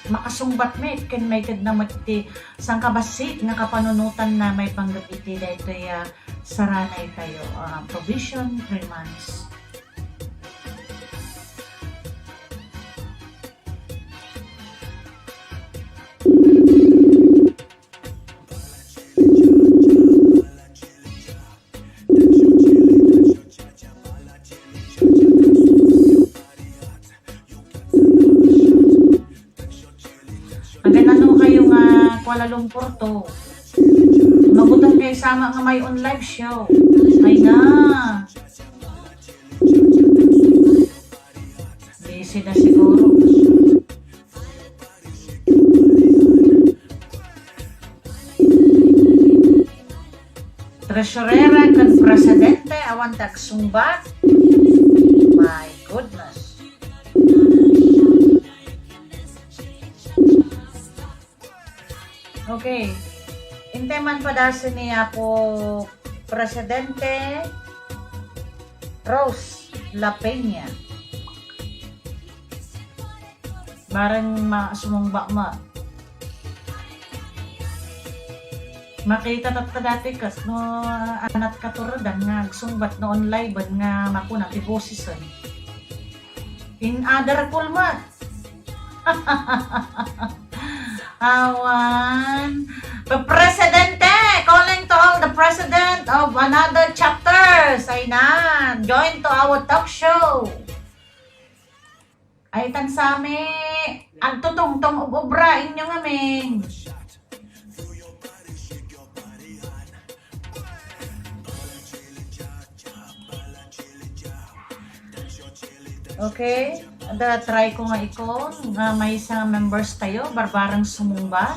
makasungbat met ken may kad na magti sang kabasit nga kapanunutan na may panggapiti daytoy saranay tayo provision 3 months. Kuala Lumpur to. Mabutan kayo sama nga may on live show. Ay na. Busy na siguro. Treasurera kan presidente awan tagsumbat. My goodness. Okay. Inteman padasi niya po Presidente Rose La Peña. Barang sumungba ma. Makita tatta dati kas no anak katurodan nga sumbat no online ban nga makuna ti bosison. In other kulmat. Awan. The Presidente, calling to all the President of another chapter. Ay na, join to our talk show. Ay tansami, ang tutungtong ubra inyo nga men. Okay, try ko nga ikon. May isang members tayo, barbarang sumumba.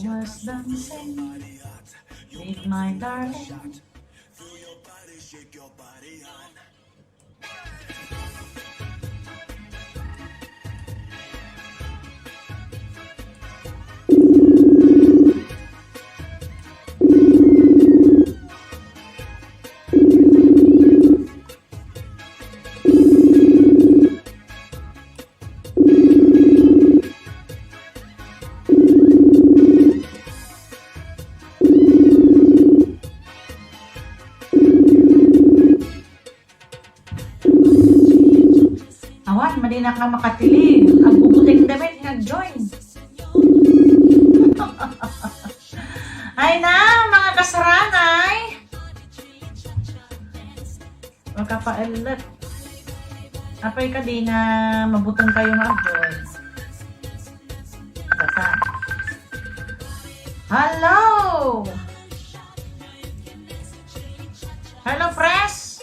I was dancing with my darling. Awan, mali na ka makatilig. Ang bubuting damit nga join. Ay na, mga kasaranay. Magkapailat. Apay ka di nga mabutang kayo mag-join. Bata. Hello! Hello, press!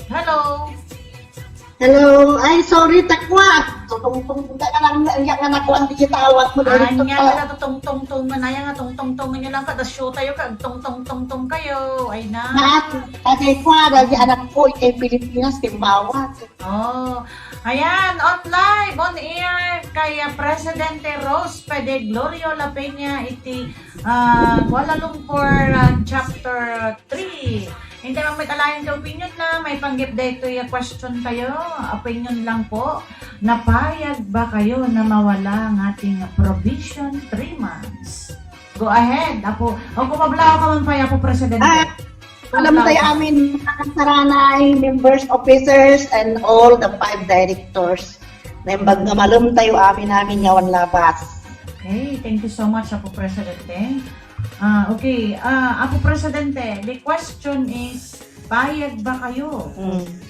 Hello. Hello. Ay, sorry, takwat. Tutungtong ka lang yang anak ko ang digitawat mo dali to. Anya ka tutong-tong man aya nga tong-tong niyo lang kada show tayo kag tong-tong kayo. Ay na. Kasi kwa dali anak ko ay Pilipinas timbawat. Oh. Ayan, live on air kay Presidente Rose Pede Glorio La Peña iti Kuala Lumpur chapter 3. Hindi mang may talayan ka opinion na, may panggip dito yung question kayo, opinion lang po. Napayag ba kayo na mawala ang ating provision 3 months? Go ahead, Apo. O kung mablaw ka man pa, Apo Presidente. Alam tayo amin, Saranay, members, officers, and all the 5 directors. Nembag nga malum tayo amin yawan labas. Okay, thank you so much, Apo Presidente. Okay, Apo Presidente, the question is, payag ba kayo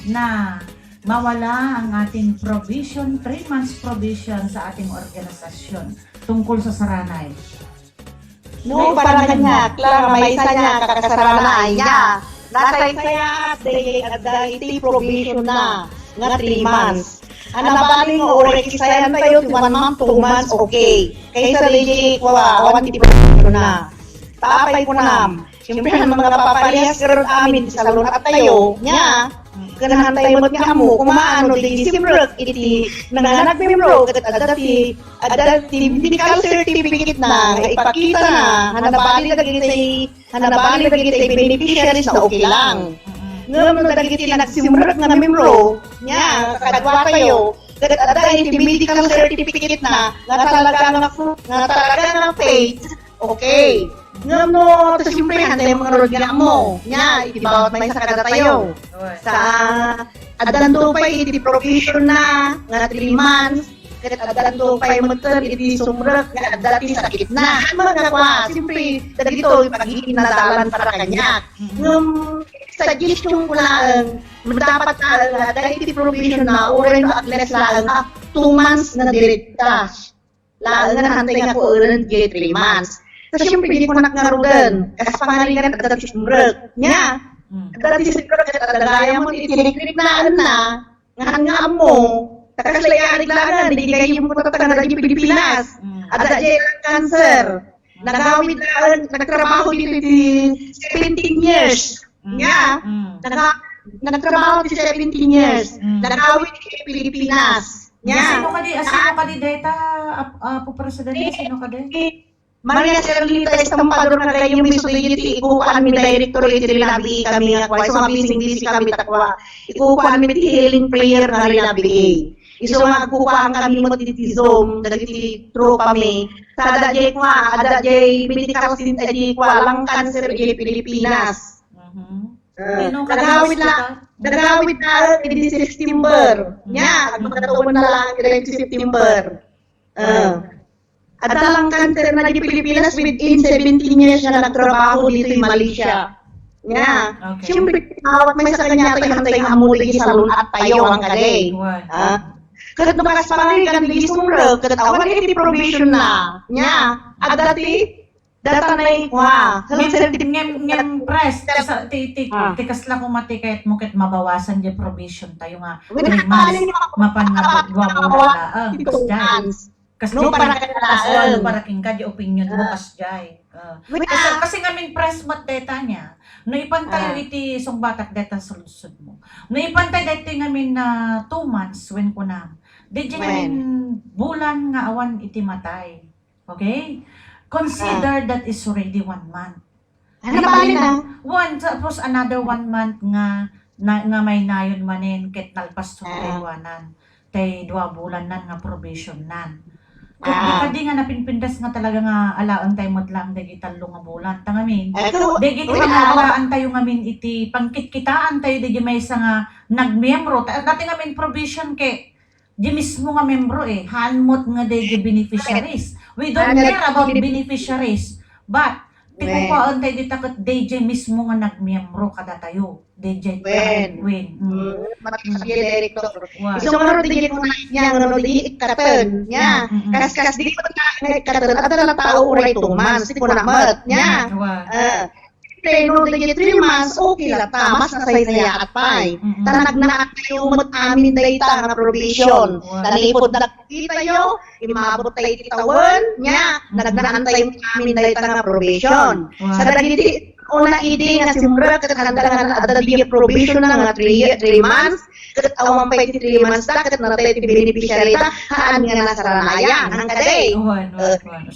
na mawala ang ating provision, 3 months provision sa ating organisasyon tungkol sa Saranay? No, para kanya, Clara, may isa niya, kakasaranay niya. Nasa saya, day provision na, nga 3 months. Anabaling o rekisayan tayo, 1 month, 2 months, okay. Kaysa legit, awan, hindi provision na. Tapay ko na, Siyempre, ang mga paparehas karon amin sa salon at tayo, nya, kanahan tayo mo nga mo, kumaano, di simrek, iti, nanganak membro, adati medical certificate na, ipakita na, hanabali na gitay beneficiaries na okay lang. Ngam na dagiti nagsimrek nga membro, nya, kadwa tayo, ada iti medical certificate na, nga talaga nga faith, okay. Ngam no, tapos siyempre, hantay mga rod nga mo. Nya, itibawat may sakada tayo. Sa adanto pa iti provision na, nga 3 months, kat adanto pa yung mutan, iti sumrek, nga dati sakit na. Mga kwa, siyempre, dagito, pag-ikinadalan para kanya. Ngam, suggestion ko lang, dapat na, dahil iti provision na, orin no at less lang, 2 months na direkta. Lang nga hantay nga ko, orin 3 months. Kasi siyempre, hindi ko nakngarugan. Kasi pangalingan at dati simrek. Nya, dati simrek at dagaya mo, itiniklik na, nga mo, takaslayaan lang, hindi kayo mo patatang na Pilipinas. At dati ang cancer. Nagawid na, nagtrabaho dito 17 years. Nya, nagtrabaho dito 17 years. Nagawid dito Pilipinas. Nya, Sino ka di data, po presidente, sino ka di? Maria Serlita Estampador na kayo yung miso iti ikukuan mi director iti labi kami nga kwa. So mabising-bisi kami takwa. Ikukuan mi iti healing prayer nga labi. Iso magkukuan kami mo iti Zoom dagiti true kami. Sa adajay kwa, adajay medical center di kwa lang cancer iti Pilipinas. Nagawid na iti September. Nya, magkataon na lang iti September. At talang cancer na di Pilipinas within 17 years na nagtrabaho dito in Malaysia. Nga. Okay. Siyempre, tawag may sa kanya tayo hantay nga muli sa salon at tayo ang kagay. Kagat nukas pa rin, kan di sumrek, kagat awan iti provision na. Nga. At data na yung, Ngem press, tikas lang kung matikait mo ket mabawasan di provision tayo nga. 3 months, mapanagwa mo na lang. Kasi para king ka di opinion mo kasjay. Kasi ngamin press mat data niya. No ipantay iti song batak data sulsud mo. No ipantay dati ngamin na 2 months when ko na. Di ngamin bulan nga awan iti matay. Okay? Consider that is already 1 month. Ano pa na? Tapos another 1 month nga may nayon manin ket nalpas sumrewanan. Tay 2 bulan nan nga probation nan. Kung di nga napinpindas nga talaga nga alaan tayo mo't lang digital nga bulan. Tangamin, digit alaan tayo ngamin iti pangkitkitaan tayo di may isa nga nagmembro. Dati ngamin provision ke di mismo nga membro hanmot nga di beneficiaries. We don't care about beneficiaries. But, tikumpaan tayo di takot DJ mismo nga nagmembro kada tayo. DJ Win. Matapasya director. Iso nga ro di ko na niya nga di ikatan niya. Kas di ko na ikatan at na tao uray 2 months di ko na mat niya. Pero di 3 months okay la ta mas na saya at pay. Tanag na tayo mat amin dayta nga provision. Talipod na kita yo imabot tayo titawan niya. Nagnaan tayo amin dayta nga provision. Sa dagiti una idi nga simrek ket handalan ada di provision na nga 3 months ket awang pa iti 3 months ta ket natay iti beneficiary ta haan nga nasaranayan ang kaday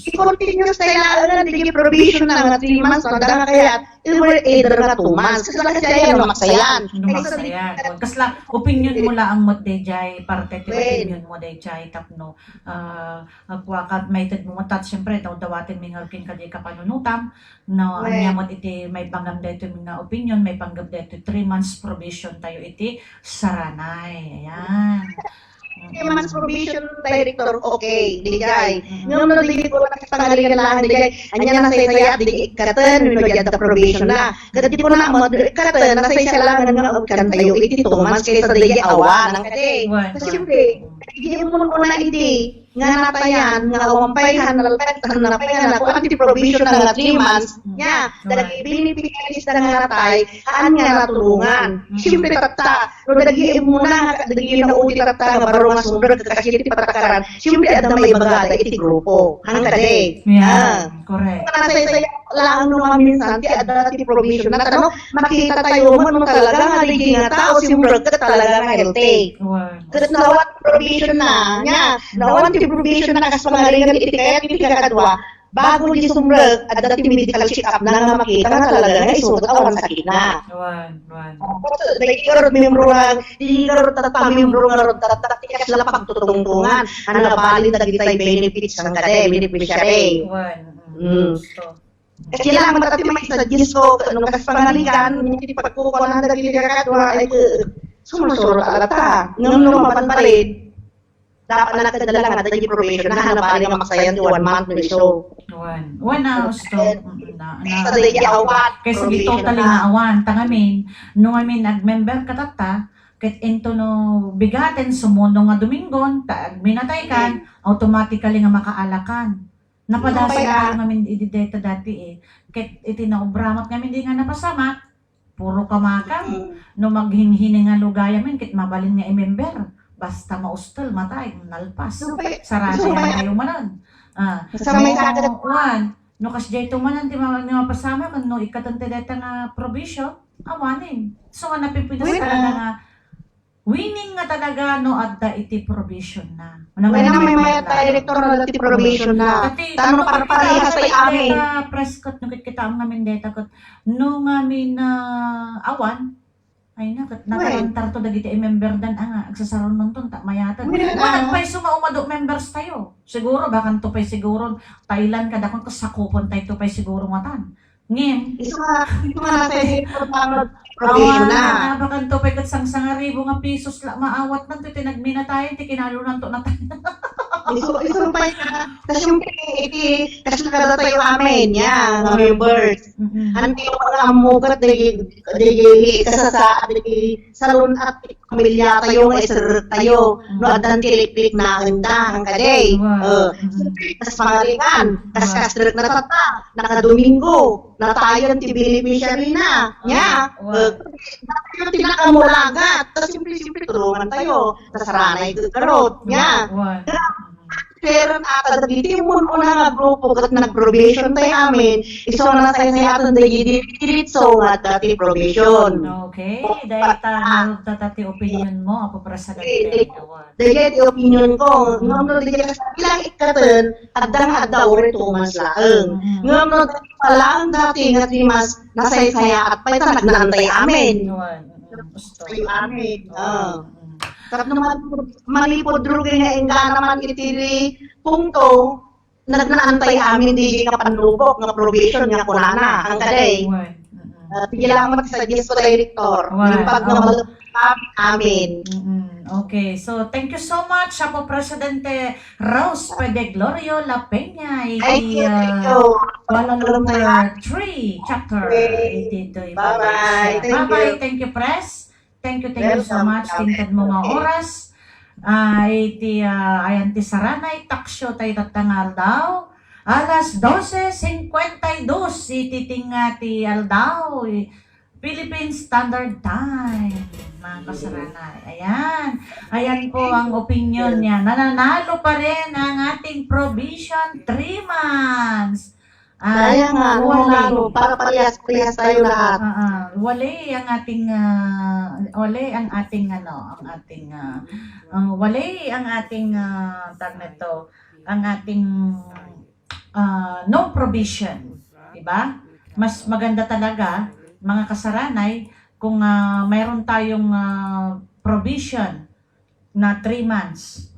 i-continue tayo na di provision na nga 3 months na kaya it either nga 2 months kasi lang kaya mamaksayan kasla opinion mo lang mo dayjay parte ti opinion mo dayjay tapno agwakat may ted mo tat syempre dawatin mingalkin kadi ka panunutam no anya mo iti may panggap dito mga opinion, may panggap dito 3 months provision tayo iti saranay. Ayan. 3 months provision director, okay, digay. Ngayon na digay ko lang tanggalin lang digay. Anya na saya digay ikatan no yada provision na. Kada di ko na mo ikatan na saya lang nga kan tayo iti 2 months kaysa digay awan ang kade. Kasi siyempre, digay mo na iti nga natayan nga umampayhan na lalpektan na payan ako ang provision na 3 months nya dagiti beneficiaries na nga natay haan nga natulungan siyempre tata no dagiti muna nga dagiti na uti tata nga baro nga sumber kasi iti patakaran siyempre ada may bagada iti grupo hang kade correct nasaya lang nung minsan, ti ada ti provision na tanong, makita tayo mo talaga nga liging nga tao, simbrag ka talaga nga healthy. Kat nawan provision na, nya, nawan ti provision na kaspangalingan iti kaya ti kakadwa, bago di sumrag, ada ti medical check-up na nga makita nga talaga nga isurot awan sakit na. Dahil karot membro nga, di karot tatapamembro nga ron tatatikas sila pagtutungtungan, ang nabalin na ditay benefits ng kade, beneficiary. Kasi kailangan matati may suggest ko, nung kaspangalingan, hindi pagkukuha ng dagili kakadwa, ay sumusuro alata. Nung lumaban pa rin, dapat na nakadala nga dagili probation, na hanabalin nga maksayan 1 month na show. Na gusto. Sa dagili awat, Kaysa di totally nga awan. Tangamin, nung amin nag-member katata, ket ento no bigaten sumundo nga Domingon, minatay kan, automatically nga makaalakan. Napadasa nga namin idideta dati eh. Ket iti naubramat ngamin di nga napasamak. Puro kamakam. No maghinghining nga lugaya min, ket mabalin nga i-member. Basta maustal, matay, nalpas. Sarada yan kayo manan. Sa may sakit. No kasjay tumanan, di mapasama, no ikatante deta nga provision, awanin. So nga napipinas talaga nga, winning nga talaga no adda iti provision na. Kaya na may director na ti probation na. Tanong para parehas tayo amin. Prescott, no kita ang namin data ko, no ngamin awan, ay nakat, nakalantar to dagiti member dan nga, agsasaron nun to, mayatan. Bakit pa'y sumaumado members tayo? Siguro, bakan to pa'y siguro, Thailand kada kung kasakupon tayo to pa'y siguro matan. Ngin, Isa nga nasa director na probation na. bakan to pa'y katsang-sangaribo nga pisos la, maawat man to, tinagmina tayo, tinalunan to na tayo. Iso pa kasi yung kasi kada tayo amin yan, mga members. Anti yung mga amukat dagi kasasa dagi salon at pamilya tayo nga isar tayo no adan tilik-tilik na ang kaday. Kas pangalingan, kas na tata, naka-Domingo, na tayo ang beneficiary na. Nya. Yung tinakamulagat, tapos simple-simple tulungan tayo. Tapos ranay karot. Nya. Pero ata dito mo una nga grupo kat nag-probation tayo amin, iso na tayo sa atin diretso nga dati probation. Okay, dahil tatati opinion mo, apo para sa ganito. Dahil yung opinion ko, ngam no dahil bilang ikatan, adang-adda uri 2 months laang. Ngam no palang dati nga 3 months, nasay-saya at pa ita nagnantay amin. Tayo amin. Sarap naman, malipod drugay nga nga naman itiri punto, nagnaantay amin di nga panlubok, nga probation nga kunana, ang kaday. Sige lang mag-suggest ko director, yung pag amin. Okay, so thank you so much, Apo Presidente Rose Pede Glorio La Peña, Kuala Lumpur 3 chapter 82. Bye-bye. Bye-bye, thank you, Press. Thank you so much. Tingkad mo nga oras. Ayan ti saranay, taksyo tayo tatangal daw. Alas 12:52, ititingati aldaw. Philippine Standard Time, mga kasaranay. Ayan po ang opinion niya. Nananalo pa rin ang ating provision 3 months. Kaya nga, wala, para parehas tayo lahat. Wali ang ating tag nito, ang ating no provision, diba? Mas maganda talaga mga kasaranay kung mayroon tayong provision na 3 months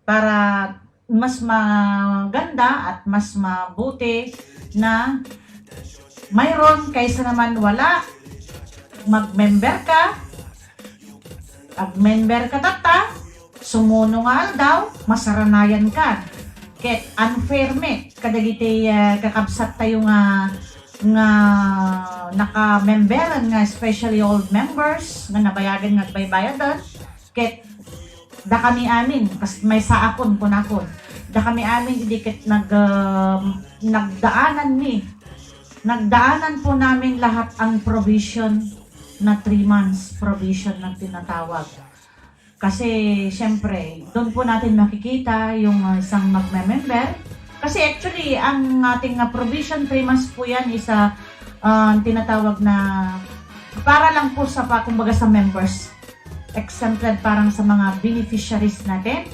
para mas maganda at mas mabuti na mayroon kaysa naman wala. Mag-member ka tata, sumuno nga daw, masaranayan ka. Ket unfair me, kadagiti kakabsat tayo nga naka-memberan nga, especially old members, nga nabayagan nga baybayadan. Ket da kami amin, kas may saakon kun akon. Da kami amin idikit nagdaanan po namin lahat ang provision na 3 months provision na tinatawag. Kasi syempre, doon po natin makikita yung isang magme-member Kasi actually, ang ating provision 3 months po yan is tinatawag na para lang po sa kumbaga sa members. Exempted parang sa mga beneficiaries natin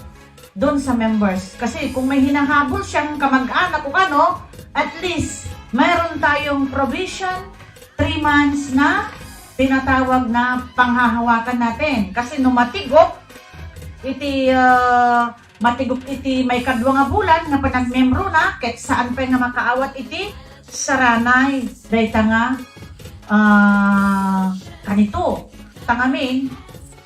doon sa members. Kasi kung may hinahabol siyang kamag-anak o ano, at least mayroon tayong provision 3 months na tinatawag na panghahawakan natin. Kasi nung matigok, matigok iti may kadwa nga bulan nga panagmembro na, ket saan pa nga makaawat iti saranay. Dahi nga, kanito, tangamin,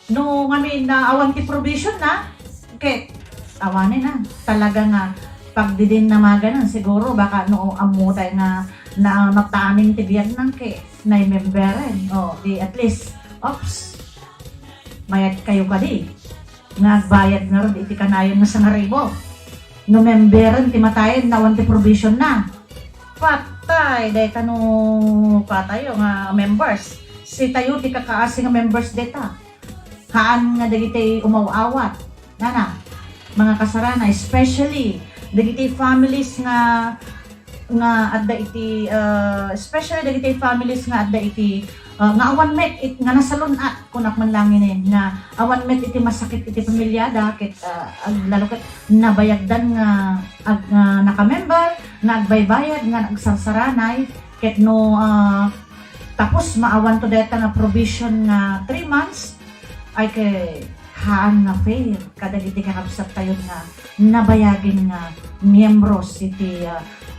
no ngamin na awan ti provision na, ket awanin na. Talaga nga, pagdidin na mga ganun, siguro baka no amutay na mataaning tibiyan ng ke na memberen. O, di at least, ops, mayat kayo ka di. Nagbayad nga ron, iti kanayon nga sa ngaribo. No memberen, ti matayin, nawan ti provision na. Patay, dahil patay nga members. Si tayo, ti kakaasi nga members deta. Kaan nga dagiti umawawat. Nana, mga kasarana, especially dagiti families nga adda iti especially dagiti families nga adda iti nga awan met nga nasalunat kunak man langin nga awan met iti masakit iti pamilyada ket lalo ket nabayagdan nga naka-member nagbaybayad nga nagsarsaranay ket no tapos maawan to deta nga provision nga 3 months ay kay haan nga fair kadagiti kakabsat tayo nga nabayagin nga miyembros iti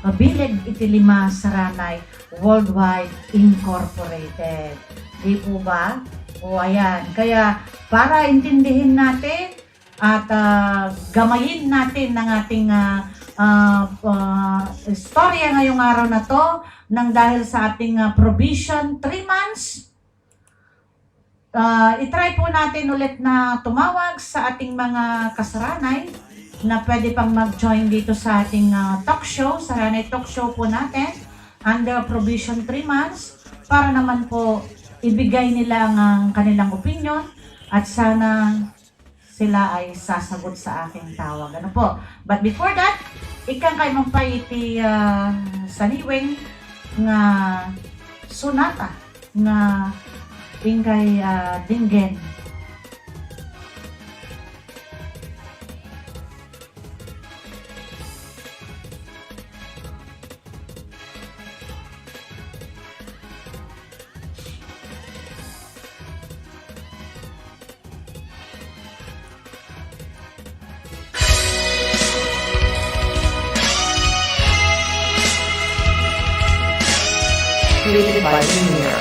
bileg iti 5 saranay Worldwide Incorporated. Di po ba? O ayan. Kaya para intindihin natin at gamayin natin ng ating istorya ngayong araw na to nang dahil sa ating provision 3 months. I-try po natin ulit na tumawag sa ating mga kasaranay na pwede pang mag-join dito sa ating talk show, Saranay Talk Show po natin under provision 3 months para naman po ibigay nila ang kanilang opinion at sana sila ay sasagot sa aking tawag. Ano po? But before that, ikang kayo magpaiti saniwing nga sonata nga ingkay dinggen. Created by Junior.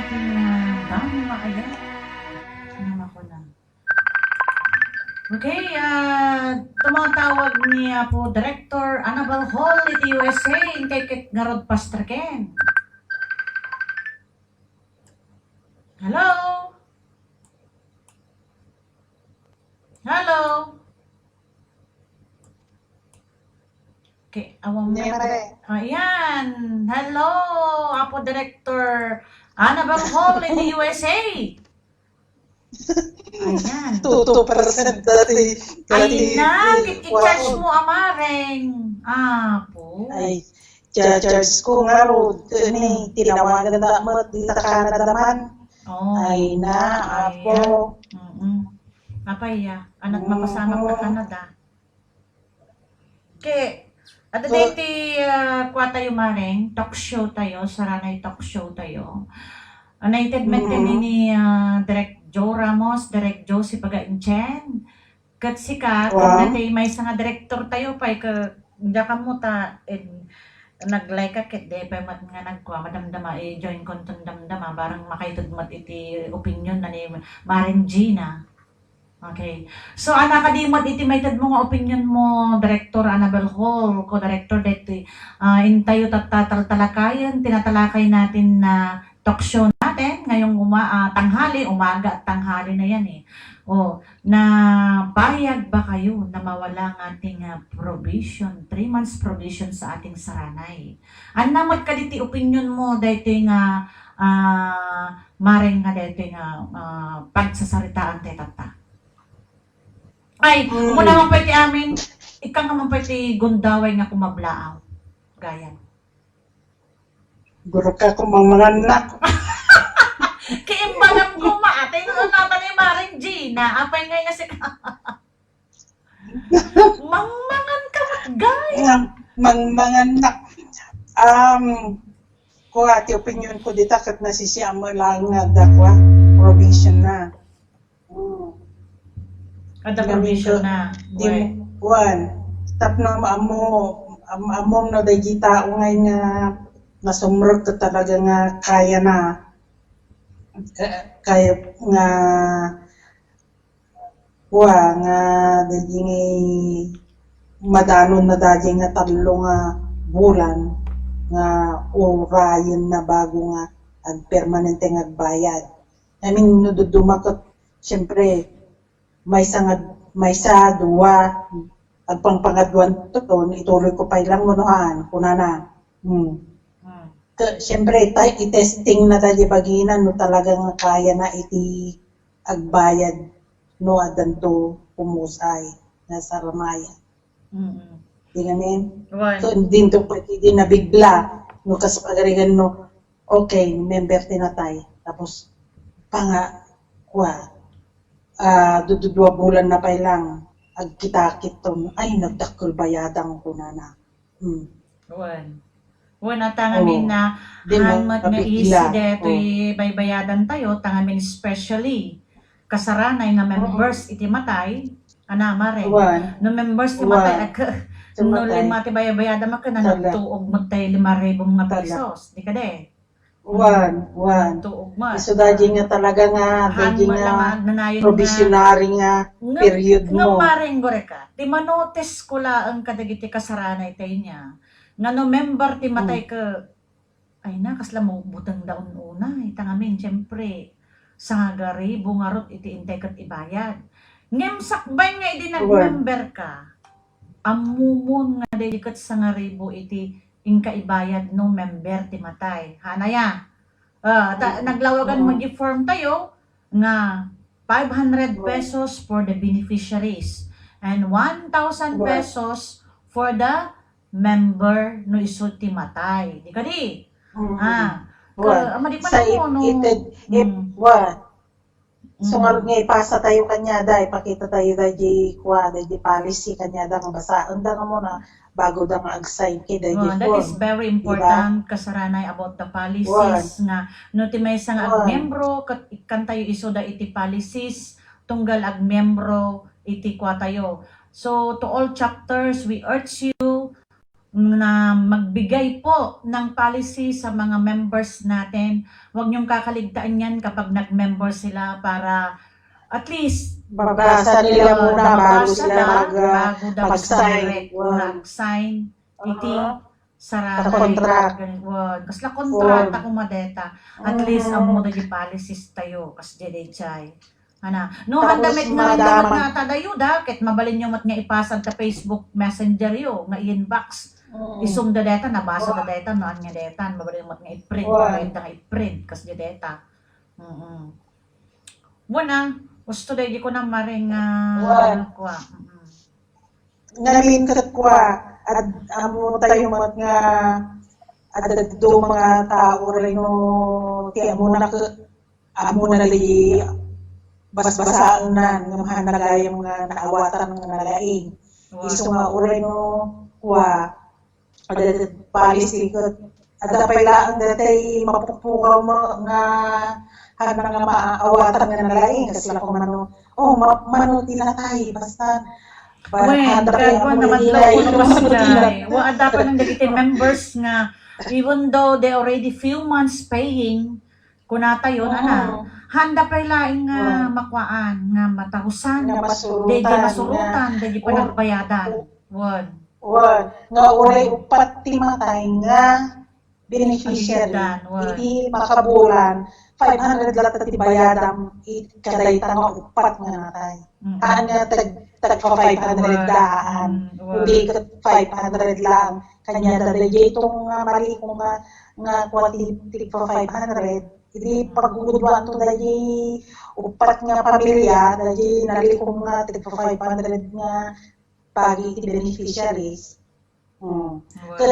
ating dama ayan. Ano ako na. Okay, tumatawag ni po Director Annabel Hall iti USA in kay Garod Pastor Ken. Hello? Hello? Okay, awang mo. Ayan. Hello, Apo Director Annabel Hall in the USA. Ayan. 2% dati. Ay na, i-charge mo amareng. Apo. Ay, charge ko nga ro. Ini, tinawagan na mo, dito ka na naman. Oh. Ay na, apo. Apaya, anak mapasama ka Canada. Okay. At dati, kuha tayo maring, talk show tayo, Saranay talk show tayo. United ni Direct Joe Ramos, Direct Joe si Pagainchen. Kat sikat, dati may isang director tayo pa, ka mo ta, nag-like ka kit, de, pa mat nga nagkuha, madamdama, join konton damdama, barang makaitod mat iti opinion na ni Maring Gina. Okay. So, nakadimot itimated mo nga opinion mo, Director Annabel Hall, co-director dito. Intayo tatalakayan, tinatalakay natin na talk show natin ngayong tanghali, umaga at tanghali na yan eh. Na bayag ba kayo na mawala ng ating provision, 3 months provision sa ating Saranay? Anamot ka dito opinion mo dito nga maring nga dito nga pagsasaritaan tayo tata. Ay, muna man pwede amin, ikaw nga man pwede gundaway nga kumablaaw. Gayan. Guro ka kung mga anak. Kiimbalang ko maatay nung naman ni Maring Gina. Apay ngay nga si Mangmangan ka gaya. Mga anak. Ko ati opinion ko dito kat nasisiyam mo lang nga dakwa. Provision na. Kada provision na. Tap na among na dahi tao ngayon nga sumrog ka talaga nga kaya na. Kaya nga nga dahi madanon na dahi nga 3 bulan nga orayon na bago nga ang permanente nga bayad. I mean, nududumakot, siyempre, may sa duwa at pangpangadwan to ituloy ko pa ilang monohan kunana. Siyempre i-testing na tayo baginan no talagang kaya na iti agbayad no adanto pumusay na saramaya. Di gamin? So din to pwede din nabigla no kas pagarigan no okay member tinatay tapos panga dududwa bulan na pa lang agkitakit to ay nagdakkel bayadang ko na. Wan tangamin na hanmat nga isi detoy baybayadan tayo tangamin especially kasaranay nga members iti matay anama rin. No members iti matay no lima ti baybayadan makana nagtuog magtay 5,000 mga pesos. Di ka de. Tuog mo. So dahil nga talaga nga, dahil nga provisionary nga period mo. Nga maring gore ka, ti manotes ko laang kadagiti kasaranay tayo niya. Nga no member ti matay ka, ay na, kasla mo butang daon una. Itangamin, siyempre, sa gari, bungarot iti intay kat ibayad. Ngemsakbay nga iti nag-member ka, amumon nga dedikat sa nga ribo iti ingka ibayad no member ti matay. Hanaya. Naglawagan mag-form tayo nga 500 pesos for the beneficiaries and 1,000 pesos for the member no isud ti matay. Di ka di? Sa So nga ipasa tayo kanya da, ipakita tayo da di policy kanya da nga basaan da nga muna bago da nga ag-sign kay da that is very important kasaranay about the policies nga no ti may isang ag-membro kan tayo iso da iti policies tunggal ag-membro iti kwa tayo. So to all chapters we urge you na magbigay po ng policy sa mga members natin. Huwag niyong kakaligtaan yan kapag nag-member sila para at least Babasa nila muna bago mabasa sila bago daw mag-sign. mag-sign. Iti sarada Sa contract. kasla kontrata ko madeta. At least ang mo dagi policies tayo kas dede chay. Ana, no Tapos handamit na rin damat madama. nga tadayo da ket mabalin nyo mat nga ipasad ta Facebook Messenger yo nga inbox. Isum da data nabasa da data no anya data mabalin mat nga i-print nga i-print kas di data. Wala, gusto dahil ko na maring kuha. Ngamin kat kwa at amo tayo nga at do mga tao rin no ti amo na li basbasaan na nga mahanagayang nga naawatan nga nalaing. Iso nga uray no kwa at policy ko at dapay lang datay mapupukaw nga hana nga maawatan nga nalaing kasi lang kung mano mano tinatay basta Wen, gagawa naman daw ko naman sila. Wa dapat ng dagiti members nga even though they already few months paying kunata yun handa pa laing nga makwaan nga matahusan nga dahil masurutan dahil panagbayadan. Wen. Nga uray upat ti matay nga beneficiary. Iti makabulan 500 lahat ti bayadam kaday nga upat nga natay. Nga tag 500 daan. Hindi ka 500 lang. Kanya dadaya itong mali ko nga kwati 500. Hindi pagugudwan to dahil upat nga pamilya, dahil nali ko nga 500 nga pagi ti beneficiaries. Kaya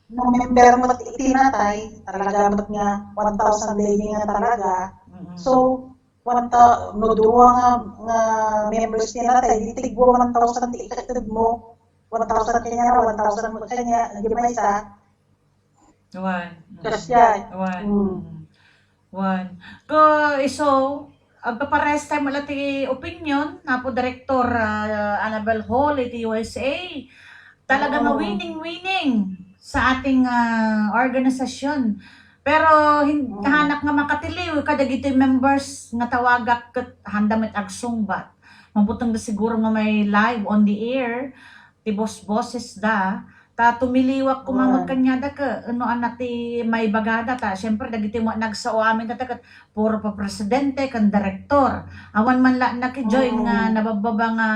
no member mo itinatay, talaga mat nga 1,000 daily nga talaga. So, no duwa nga members tinatay, itigwa 1,000 ti ikatid mo. 1,000 kanya, 1,000 mo kanya, hindi may isa. Kasya. So, agpapares tayo mula ti opinion na po Director Annabel Hall iti USA. Talaga nga winning sa ating organisasyon. Pero hanak nga makatiliw kadag iti members nga tawagak ket handamit agsungbat. Mabutang da siguro nga may live on the air ti boses da ta tumiliwak kumamag kanya da ka ano anati may bagada ta syempre dagiti mo nagsao amin ta ket puro pa presidente kan direktor awan man la naki-join nga nabababa nga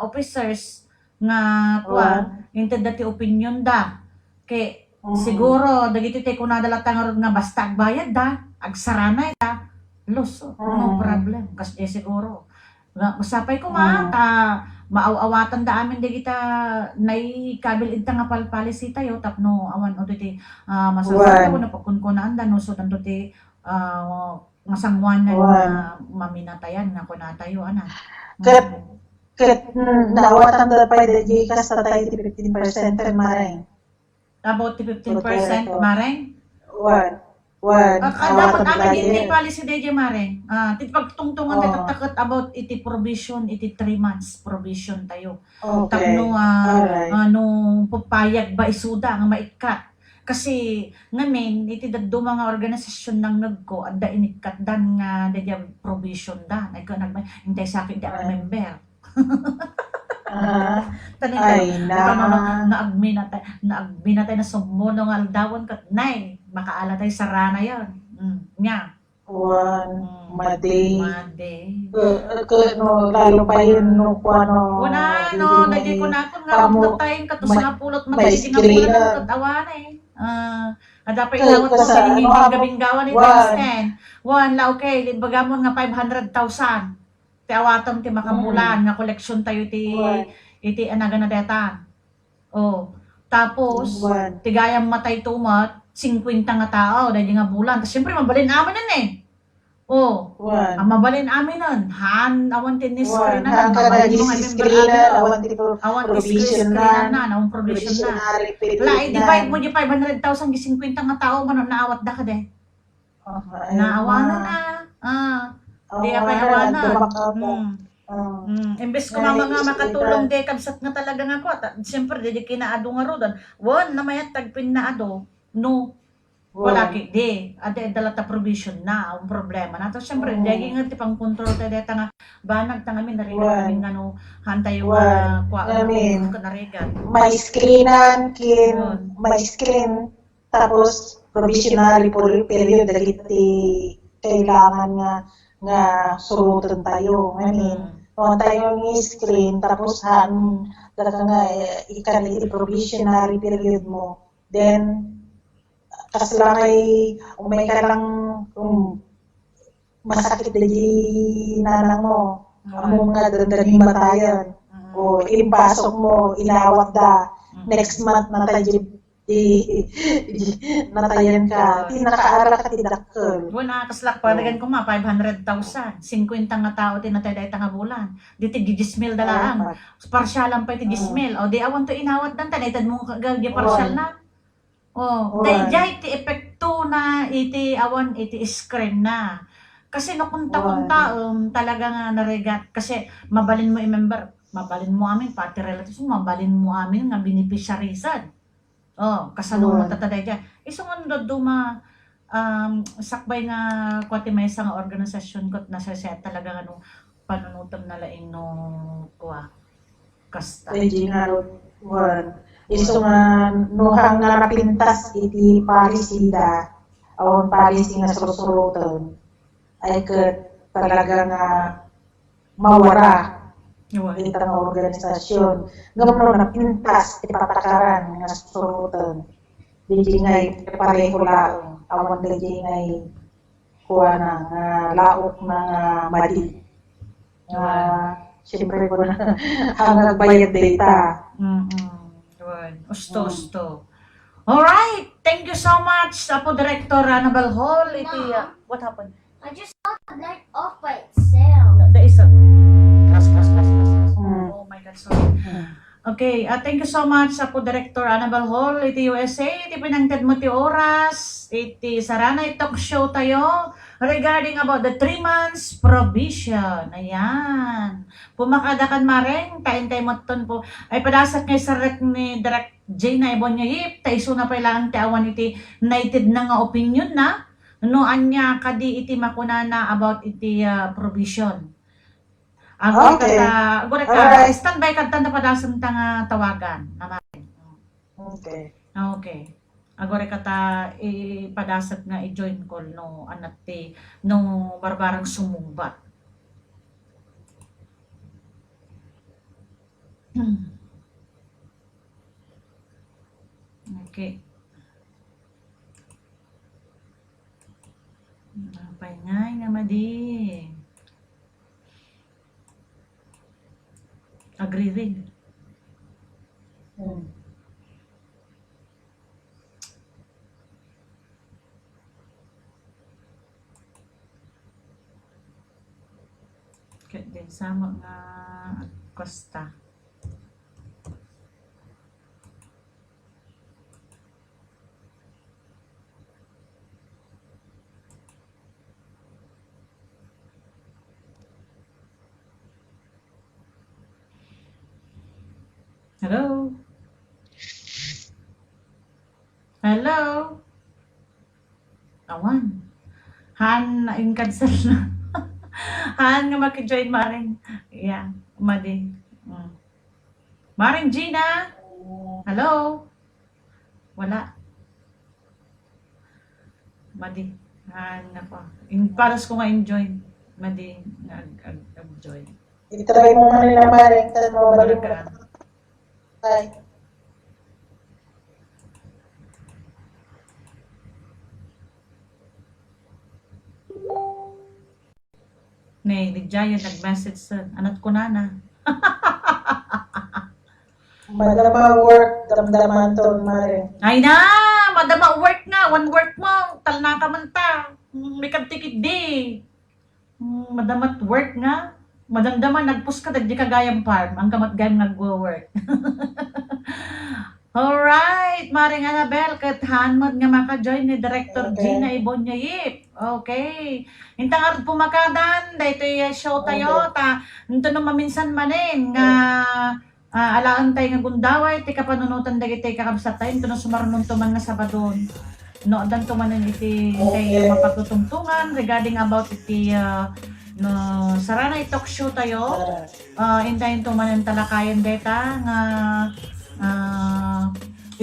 officers nga kuan inted dati opinion da kay siguro dagiti tay kunadala tangarod nga basta agbayad da agsarana da los no problem kasi siguro nga masapay ko ta maaawatan da amin dagita nay kabil idta nga policy tayo tapno awan o ti masasaya ko na pagkunkunaan da no so tanto ti masangwanan nga maminatayan nga kunatayo ana Ket naawatan da pa dagi kas tatay ti 15% mareng. About 15% mareng? Dapat amin iti policy DJ mareng. Ti pagtungtungan tayo takot about iti provision, iti 3 months provision tayo. Tapno nung papayag ba isuda nga maikat. Kasi ngamin iti daddo mga organisasyon nang nagko adda inikat dan nga dadya provision da. Hintay sa akin di ako member. Naagbinatay na sumuno nga aldawan kat nay makaalatay sarana yon nya Made. Lalo pa yun no kuano. Wala no dagi ko na kun nga magtayeng katus nga pulot matay nga pulot kat awan ada pa ilawat ko sa inyo gabing gawan ni Testen. La okay, bagamon nga 500,000. Ti awatom ti makabulan nga koleksyon tayo iti anaga na deta. Tapos tigayam matay tumat 50 nga tao dahil nga bulan. Tapos siyempre mabalin amin nun ang mabalin amin nun. Awan tinis ka rin na. Mabalin mo nga member awan provision na. Awan provision na. I-divide mo di 500,000 di 50 nga tao man naawat da ka de. Naawanan na. Di apay awanan. Imbes ko Nga, nga isip makatulong kita. di kabsat nga talaga nga ko. Siyempre, di kinaado nga ro doon. Wan, namayat tagpin na ado. No, wala Wan. di. Ada dala ta provision na ang problema na to. Siyempre, Oo. di nga ti pang control tayo deta nga banag ta ngamin narigan Wan. namin nga no hantay yung Wan. kwa Namin. ko narigan. May screenan, Yun. may screen, tapos provisionary period dagiti kailangan nga surutan tayo. I mean, noon tayo ng screen, tapos talaga nga ikan iti provisionary period mo. Then, kas lang ay umay ka lang masakit di nanang mo. Amo nga dandaning matayan. O impasok mo, inawat da. Next month na tayo natayan ka. Di nakaaral ka tidakkel. Wala kaslak padagan ko ma 500,000. 50 nga tao tinatay dayta nga bulan. Diti gigismil dalaang. Parsyalan pa iti gismil. O di awan to inawat dan tanaytad mo gagi parsyal na. Oh, dayjay iti epekto na iti awan iti screen na. Kasi no kunta-kunta talaga nga naregat kasi mabalin mo i-member, mabalin mo amin pati relatives mo, mabalin mo amin nga beneficiariesan. Oh, kasano mo tataday dyan. Isungon do ma sakbay nga kwati may isang organisasyon ko na siya talaga ano panunutom na laing no kuha kasta. Pwede nga ron. Iso nga nuhang nga napintas iti parisida awon parisi nga surusurutan ay ket talaga nga mawara iti nga organisasyon. Ngam napintas iti patakaran nga surusurutan. Di nga pareho laeng awan di nga kuha na nga laok na nga madi. Siyempre ko na hanggang bayad data. Usto. Alright, thank you so much, Apo Director Annabel Hall. What happened? I just got the light off by itself. There is a Press. Oh my God, sorry. Okay, thank you so much, Apo Director Annabel Hall. Iti USA, iti pinangtad mo ti oras. Iti Saranay Talk Show tayo regarding about the 3 months provision. Ayan. Pumakadakan mareng, tayo mo ton po. Ay padasat ngay saret ni Direct J na ibon niya yip. Taiso na pailangan ti awan iti nated na nga opinion na. No, anya kadi iti makunana about iti provision. Okay. Agora standby ka tanda padasan ta nga tawagan naman. Okay. Okay. Agora kata ipadasat nga i-join call no anak ti no barbarang sumumbat. Okay. Napay nga madi. Agree rin. Kaya din sama nga Costa. Hello? Hello? Awan. Han, in-cancel na. Han, nga maki-join maring. Yeah, madi. Maring Gina? Hello? Wala. Madi. Han, nga pa. Paras ko nga in-join. Madi, nag-join. Itry mo man nila maring, tan mo balik mo. Bye. Nay, Ligjayo nag-message sa anak ko na. Madama work, damdaman to maring. Ay na! Madama work nga. One work mo. Talnata man ta. May tikit di. Madamat work nga. Madamdaman nagpus ka. Dagdi ka gayang farm. Ang kamat gayang nag-work. Alright, Maring Annabel, kathan mo nga maka-join ni Director Gina Ibonyayip. Okay. Intang pumakadan, dahito yung show tayo, nito nung maminsan manin, nga alaan tayo nga gundaway, tika panunutan dagiti kakabsat tayo, ito nung sumarunong tuman nga Sabadon. No, dan tumanin iti kay mapagtutungtungan regarding about iti no, Saranay talk show tayo. Intayin tumanin talakayan deta nga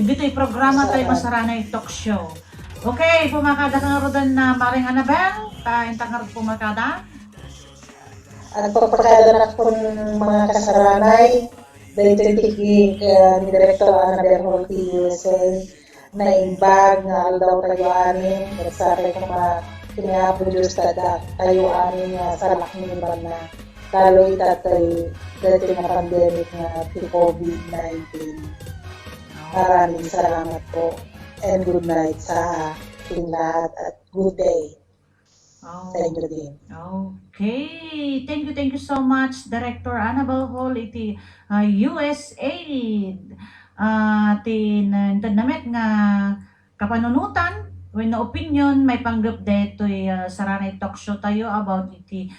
dito'y programa tayo Saranay talk show. Okay, pumakada ka nga rodan na Maring Annabel, intang nga pumakada. Ang pagpakada na po ng mga kasaranay, dahil titigig ni Director Annabel Holti USA, na imbag nga aldaw tayo anin, sa akin mga kinaproduce tayo anin sa lakming na lalo itatay dahil na pandemic nga COVID-19. Maraming salamat po and good night sa ating lahat at good day. Thank you din. Okay. Thank you so much, Director Annabel Hall, iti USA. Namit nga kapanunutan, when na opinion, may panggap dito Saranay talk show tayo about iti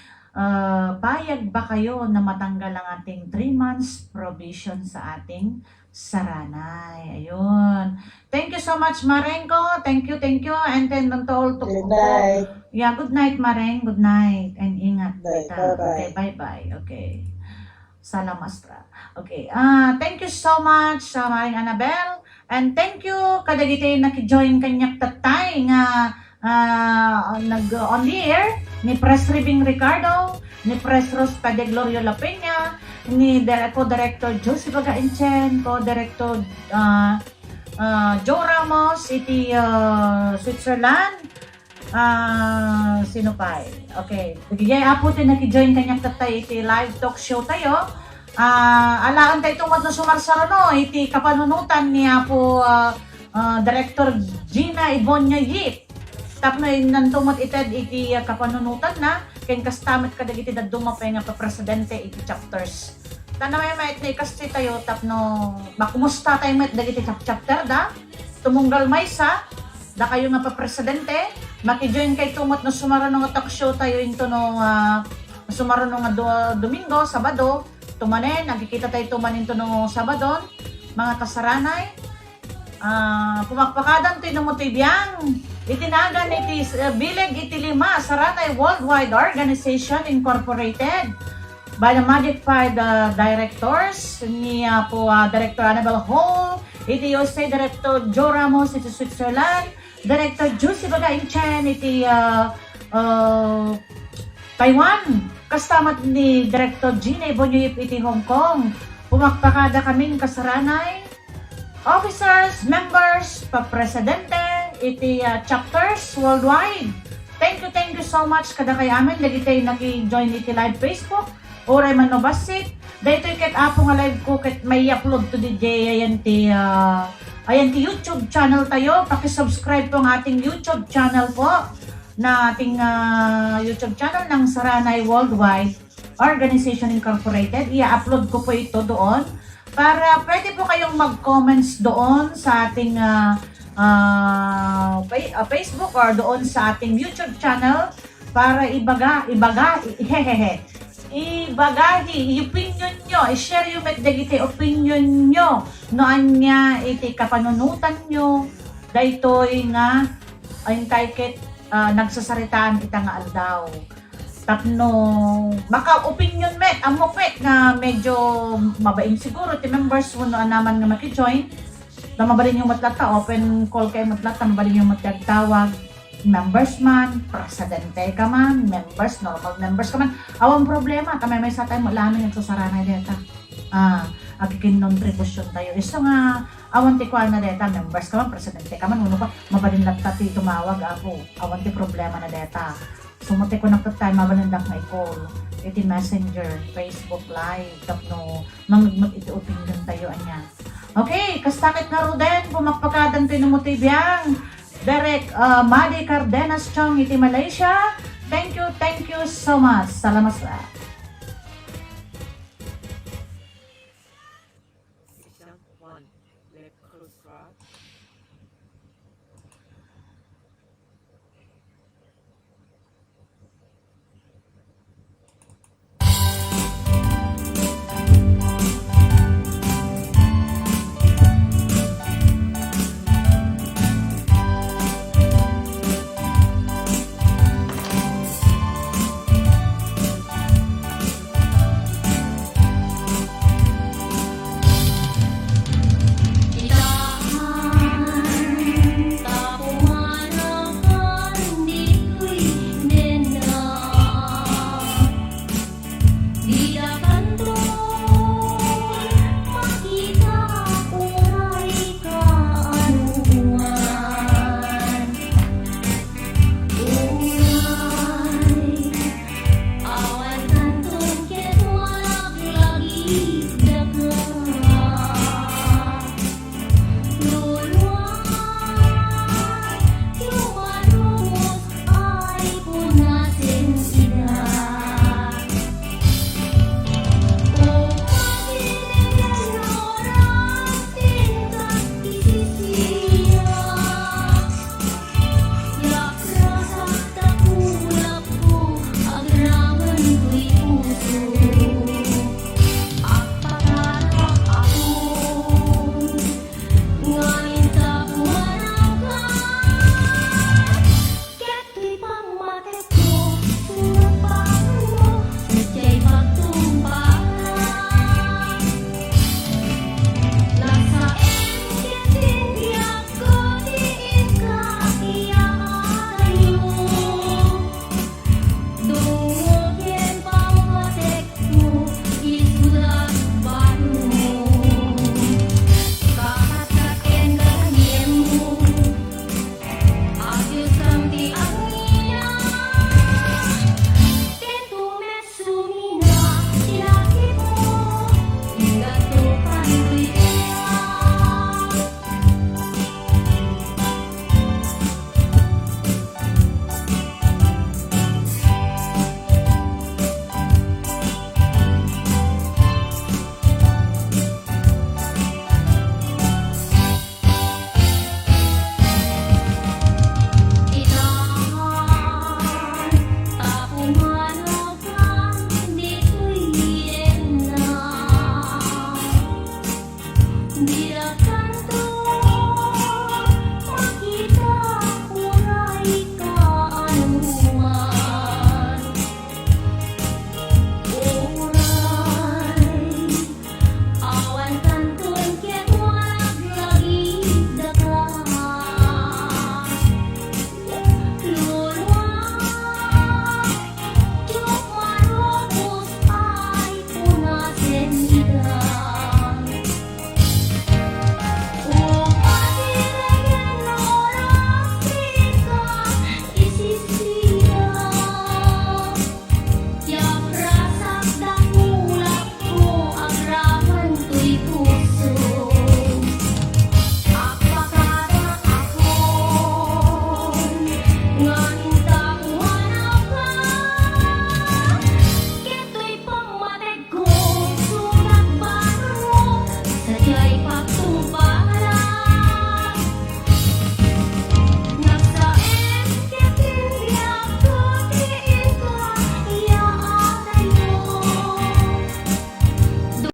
payag ba kayo na matanggal ang ating 3 months provision sa ating Saranay. Ayun. Thank you so much, Marengo. Thank you. And then, to all to Good night. Yeah, good night, Mareng. Good night. And ingat. Bye. Beta. Bye-bye. Okay, bye-bye. Okay. Salamastra. Okay. Thank you so much, Maring Annabel. And thank you, kadagiti naki-join kanyak tatay nga nag-on the air ni Press Ribing Ricardo, ni Press Rose Padeglorio La Peña, ni Co-Director Josie Bagainchen, Co-Director Joe Ramos, iti Switzerland, sino pa okay, bigay apo tin naki-join kanyak tatay iti live talk show tayo. Alaan tayo tungkol na sumarsarano iti kapanunutan ni apo Director Gina Ibonyayip. Tapno nantumot ited iti kapanunutan na ken kastamet kadagiti daduma pa nga pa-presidente iti chapters. Tanaway may kasi tayo tapno makumusta tayo met dagiti chapter da tumunggal maysa da kayo nga pa-presidente maki-join kay tumot na sumarano nga talk show tayo into no sumarano nga Domingo, Sabado, tumanen nagkikita tayo tumanin to no Sabadon mga kasaranay. Pumakpakadan tayo mo tibiyang itinagan iti bileg iti 5 Saranay Worldwide Organization Incorporated by the Magic 5 directors ni po Director Annabel Hall, iti USA Director Joe Ramos iti Switzerland, Director Josie Bagainchen iti Taiwan, kastamat ni Director Gina Ibonyayip iti Hong Kong. Pumakpakada kaming kasaranay officers, members, pa-presidente, iti chapters worldwide. Thank you so much kada kay amin. Lagi tayo naki-join iti live Facebook. Oray man no basit. Dito ket apo nga live ko ket may upload to DJ ayan ti YouTube channel tayo. Paki-subscribe po ang ating YouTube channel po na ating YouTube channel ng Saranay Worldwide Organization Incorporated. I-upload ko po ito doon. Para pwede po kayong mag-comments doon sa ating Facebook or doon sa ating YouTube channel para ibagahi, i-opinion nyo, i-share yung medagiti opinion nyo noan niya iti kapanunutan nyo daytoy nga ayun kay nagsasaritaan ita nga aldaw. Tapno, baka opinion met, amo pet nga medyo mabaing siguro, ti members mo no naman nga maki-join, na mabalin yung matlata, open call kayo matlata, mabalin yung matlagtawag, members man, presidente ka man, members, normal members ka man, awang problema, tamay may sa tayo mo lamin yung susaranay deta. Agikin non-tribution tayo. Iso nga, awan ti kwa na deta, members ka man, presidente ka man, uno pa, mabalin lapta ti tumawag ako, awan ti problema na deta. Sumuti ko na po tayo, mabalandak na i-call. Iti messenger, Facebook live, tapno, mangagmat iti opinion tayo anya. Okay, kastakit na Ruden, pumakpakadan tayo ng mutibiyang. Derek Madi Cardenas Chong, iti Malaysia. Thank you so much. Salamat.